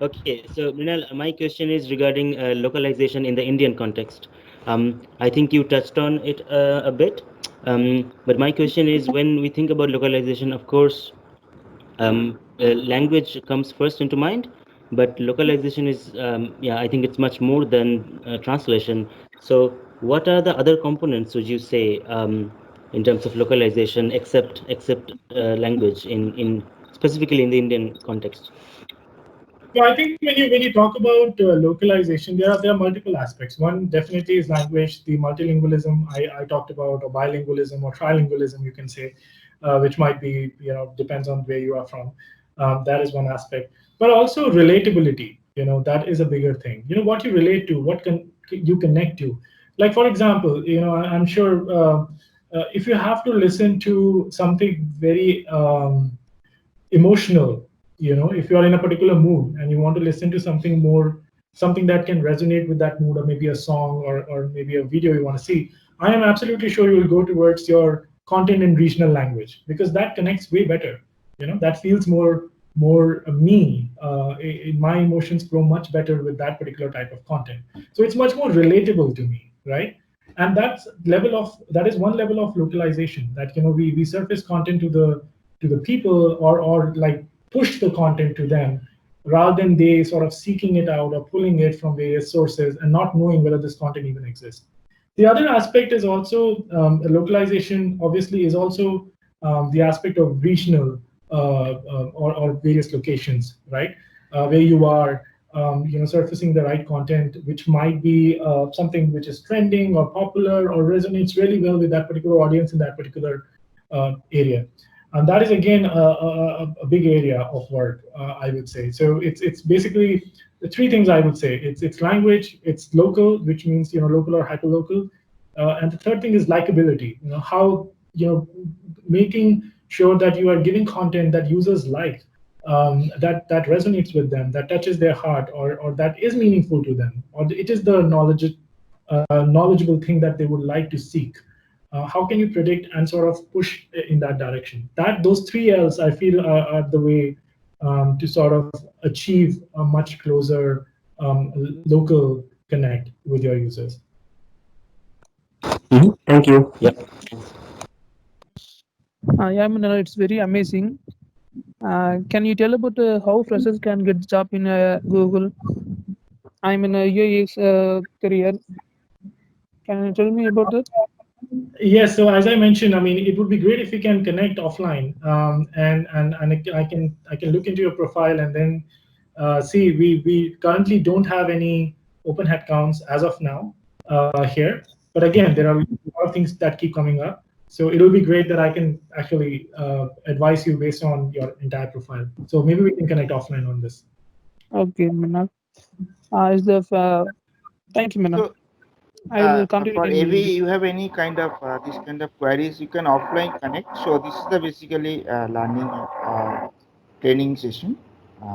Okay. So, Mrinal, my question is regarding localization in the Indian context. I think you touched on it a bit. But my question is, when we think about localization, of course, language comes first into mind, but localization is, yeah, I think it's much more than translation. So, what are the other components, would you say, in terms of localization, except language in specifically in the Indian context? So I think when you talk about localization, there are multiple aspects. One definitely is language, the multilingualism I talked about, or bilingualism or trilingualism, you can say, which might be depends on where you are from. That is one aspect, but also relatability. That is a bigger thing. What you relate to, what can you connect to. Like for example, I'm sure if you have to listen to something very emotional, if you are in a particular mood and you want to listen to something that can resonate with that mood, or maybe a song, or maybe a video you want to see, I am absolutely sure you will go towards your content in regional language because that connects way better. That feels more me. My emotions flow much better with that particular type of content, so it's much more relatable to me, right? And that is one level of localization, that we surface content to the people, or like push the content to them, rather than they sort of seeking it out or pulling it from various sources and not knowing whether this content even exists. The other aspect is also localization, obviously, is also the aspect of regional or various locations, right? Where you are surfacing the right content, which might be something which is trending or popular or resonates really well with that particular audience in that particular area. And that is again a big area of work, I would say. So it's basically the three things I would say. It's language, it's local, which means local or hyperlocal, and the third thing is likability. How making sure that you are giving content that users like, that resonates with them, that touches their heart, or that is meaningful to them, or it is the knowledgeable thing that they would like to seek. How can you predict and sort of push in that direction? Those three L's I feel are the way to sort of achieve a much closer local connect with your users. Thank you. Yeah. Yeah, I mean, it's very amazing. Can you tell about how freshers can get job in Google? I'm in a UX career. Can you tell me about that? Yes, so as I mentioned, I mean, it would be great if we can connect offline, and I can look into your profile and then see. We currently don't have any open headcounts as of now here, but again, there are a lot of things that keep coming up. So it will be great that I can actually advise you based on your entire profile. So maybe we can connect offline on this. Okay, Minal. Is the Thank you, Minal. So I will continue for every in. you have any kind of this kind of queries, you can offline connect. So this is the basically learning training session.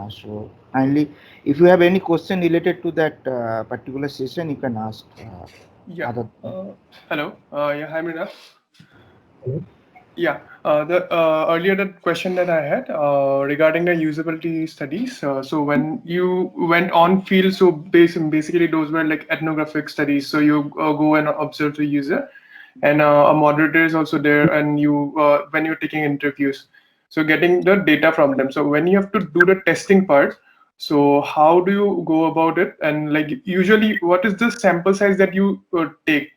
So kindly, if you have any question related to that particular session, you can ask. Yeah. Other Hello. Yeah, hi, Mrina. Hello? Yeah, the earlier that question that I had regarding the usability studies. So when you went on field, so basically those were like ethnographic studies. So you go and observe the user, and a moderator is also there, and you when you're taking interviews, so getting the data from them. So when you have to do the testing part, so how do you go about it? And like usually, what is the sample size that you take?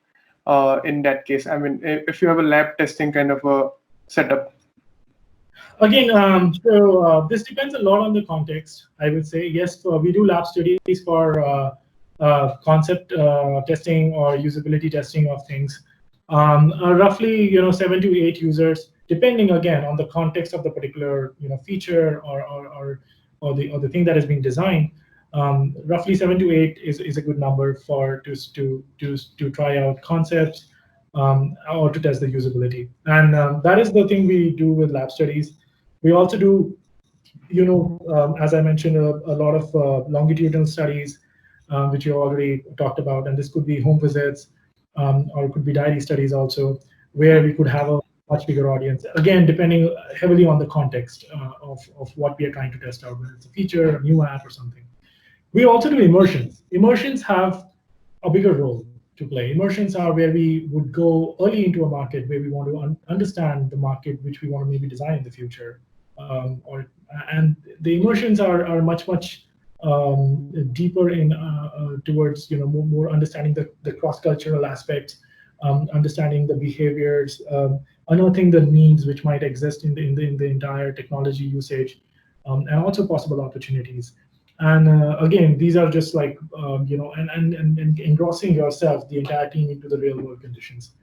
In that case, I mean, if you have a lab testing kind of a setup. Again, this depends a lot on the context. I would say yes, we do lab studies for concept testing or usability testing of things. Roughly, 7 to 8 users, depending again on the context of the particular feature or the thing that is being designed. Roughly 7 to 8 is a good number for to try out concepts or to test the usability. And that is the thing we do with lab studies. We also do, as I mentioned, a lot of longitudinal studies, which you already talked about, and this could be home visits, or it could be diary studies also, where we could have a much bigger audience. Again, depending heavily on the context of what we are trying to test out, whether it's a feature, a new app, or something. We also do immersions. Immersions have a bigger role to play. Immersions are where we would go early into a market where we want to understand the market which we want to maybe design in the future. And the immersions are much deeper in towards more understanding the cross-cultural aspects, understanding the behaviors, unearthing the needs which might exist in the entire technology usage, and also possible opportunities. And again, these are just like and engrossing yourself, the entire team, into the real world conditions.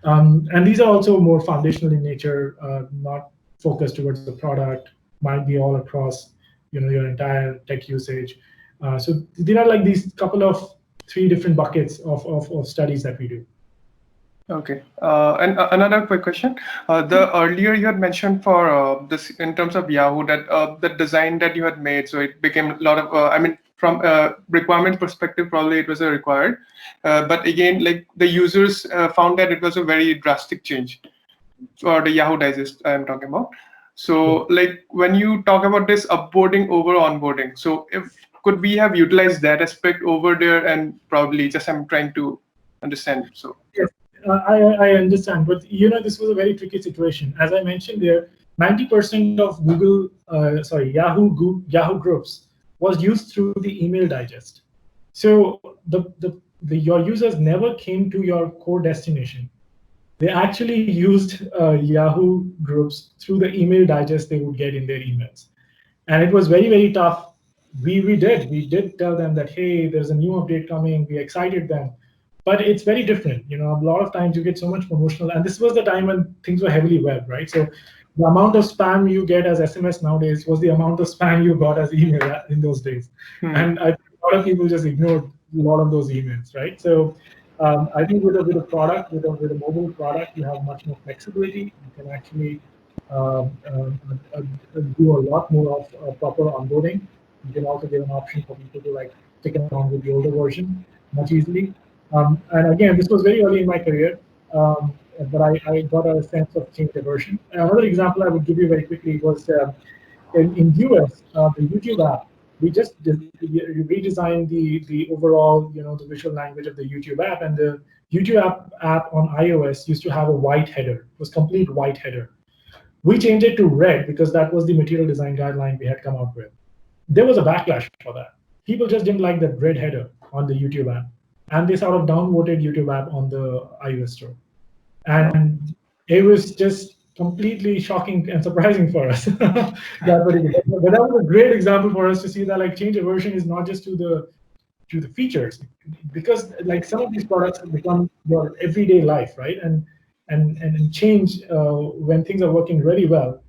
And these are also more foundational in nature, not focused towards the product. Might be all across your entire tech usage. So there are like these couple of 3 different buckets of studies that we do. Okay. And another quick question. The earlier you had mentioned for this in terms of Yahoo that the design that you had made, so it became a lot of. I mean, from a requirement perspective, probably it was a required. But again, like the users found that it was a very drastic change for the Yahoo Digest I'm talking about. So like when you talk about this upboarding over onboarding, so if could we have utilized that aspect over there and probably just I'm trying to understand. So yes. I understand, but this was a very tricky situation. As I mentioned there, 90% of Yahoo groups was used through the email digest. So your users never came to your core destination. They actually used Yahoo groups through the email digest they would get in their emails, and it was very tough. We did tell them that, hey, there's a new update coming. We excited them, but it's very different. A lot of times you get so much promotional, and this was the time when things were heavily web, right? So the amount of spam you get as SMS nowadays was the amount of spam you got as email in those days. And I think a lot of people just ignored a lot of those emails, right? So I think with a product, with a mobile product, you have much more flexibility. You can actually do a lot more of proper onboarding. You can also give an option for people to like stick around with the older version much easily. And again, this was very early in my career, but I got a sense of change aversion. Another example I would give you very quickly was in US, the YouTube app. We just redesigned the overall, the visual language of the YouTube app, and the YouTube app on iOS used to have a white header. It was complete white header. We changed it to red because that was the material design guideline we had come out with. There was a backlash for that. People just didn't like that red header on the YouTube app, and they sort of downvoted YouTube app on the iOS store. and it was just completely shocking and surprising for us. But that was a great example for us to see that like change aversion is not just to the features, because like some of these products have become your everyday life, right? And change when things are working really well,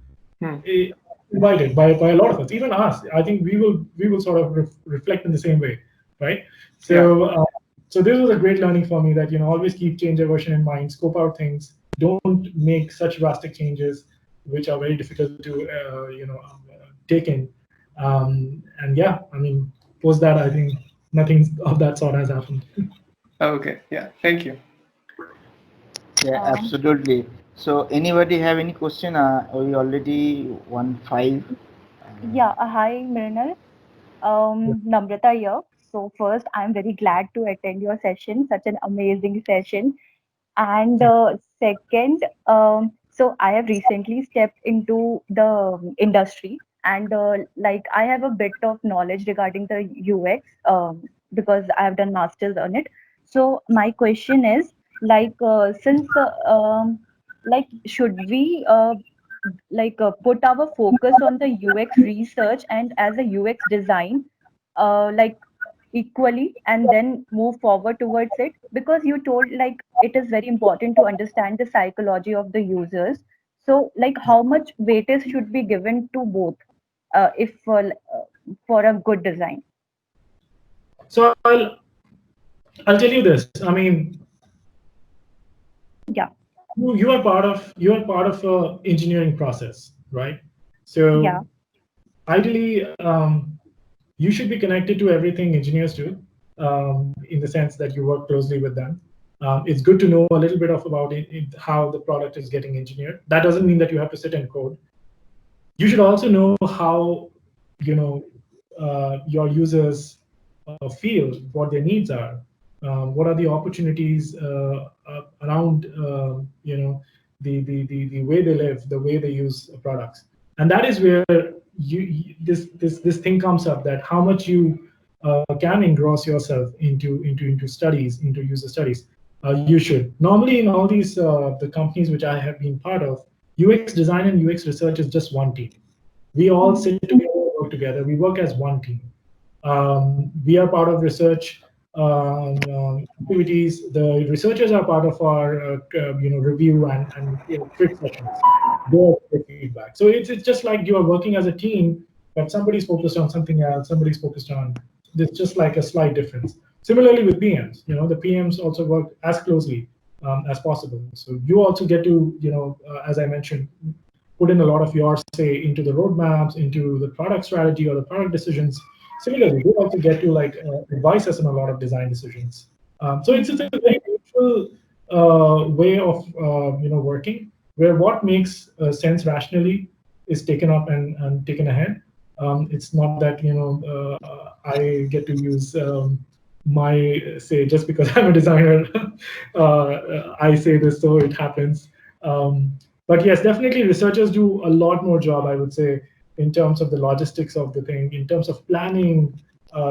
invited by a lot of us, even us. I think we will sort of reflect in the same way, right? So so this was a great learning for me, that always keep change aversion in mind, scope out things, don't make such drastic changes which are very difficult to take in. And yeah, I mean, post that, I think nothing of that sort has happened. Okay, yeah, thank you. Yeah, Um, absolutely. So, anybody have any question? We already 1-5. yeah, hi, Mrinal. Namrata here. So first, I'm very glad to attend your session, such an amazing session. And second, so I have recently stepped into the industry, and like I have a bit of knowledge regarding the UX because I have done masters on it. So my question is, like, since like, should we put our focus on the UX research and as a UX design, like equally, and then move forward towards it, because you told like it is very important to understand the psychology of the users. So like how much weightage should be given to both, if for a good design? So I'll tell you this. I mean, Yeah, you are part of a engineering process, right? So yeah, ideally, you should be connected to everything engineers do, in the sense that you work closely with them. It's good to know a little bit of about how the product is getting engineered. That doesn't mean that you have to sit and code. You should also know how you know your users feel, what their needs are, what are the opportunities around the way they live, the way they use products. And that is where this thing comes up, that how much you can engross yourself into studies, into user studies. You should normally, in all these the companies which I have been part of, UX design and UX research is just one team. We all mhm, sit together, work together. We work as one team. We are part of research activities. The researchers are part of our review and crit sessions. Their feedback. So it's just like you are working as a team, but somebody's focused on something else. Somebody's focused on. There's just like a slight difference. Similarly with PMs, the PMs also work as closely as possible. So you also get to, as I mentioned, put in a lot of your say into the roadmaps, into the product strategy or the product decisions. Similarly, we also get to like advise us on a lot of design decisions. So it's mhm, a very mutual way of working, where what makes sense rationally is taken up and taken ahead. It's not that I get to use my say just because I'm a designer. I say this so it happens. But yes, definitely researchers do a lot more job, I would say, in terms of the logistics of the thing, in terms of planning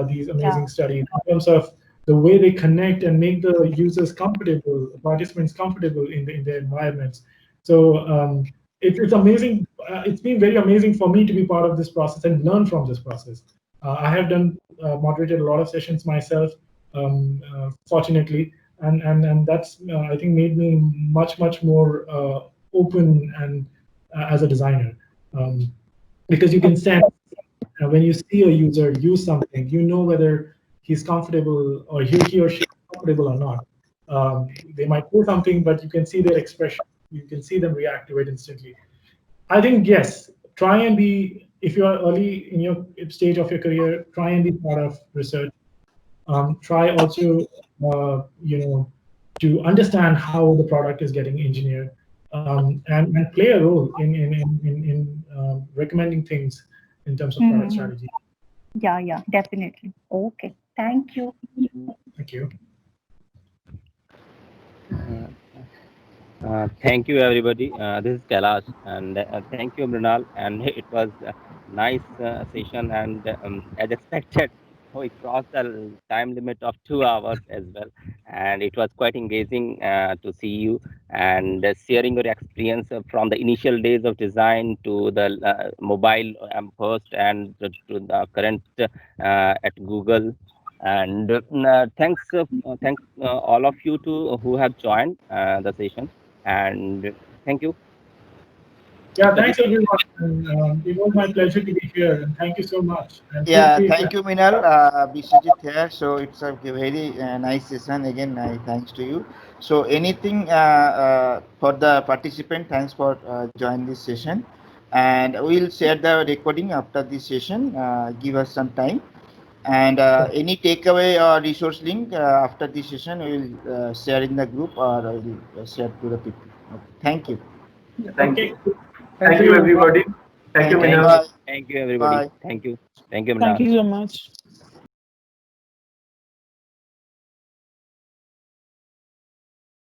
these yeah, amazing studies, in terms of the way they connect and make the users comfortable, participants comfortable in their environments. So it's amazing. It's been very amazing for me to be part of this process and learn from this process. I have done moderated a lot of sessions myself, fortunately, and that's I think made me much more open and as a designer, because you can sense when you see a user use something, you know whether he's comfortable or he or she is comfortable or not. They might do something, but you can see their expression. You can see them react to it instantly. I think yes, try and be, if you are early in your stage of your career, try and be part of research. Try also, to understand how the product is getting engineered, and play a role in recommending things in terms of product mhm, strategy. yeah, yeah, definitely. Okay, thank you. Thank you. Uh, Thank you, everybody. This is Kailash, and thank you, Mrinal. And it was a nice session, and as expected, we crossed the time limit of 2 hours as well, and it was quite engaging to see you and sharing your experience from the initial days of design to the mobile first and to the current at Google. And thanks all of you to who have joined the session, and thank you. Yeah, thanks everyone. And, it was my pleasure to be here, and thank you so much. And feel Yeah, free thank to. you, Minal. Biswajit here. So it's a very nice session. Again, thanks to you. So anything for the participant, thanks for joining this session. And we'll share the recording after this session. Give us some time. And any takeaway or resource link after this session, we will share in the group or I will share to the people. Okay. Thank you. Thank Okay. you. Thank Thank you, you. everybody. Thank you, Thank you. Thank Minal. you. Bye. Thank you, everybody. Bye. Thank you. Thank you, Thank Mrinal. you so much.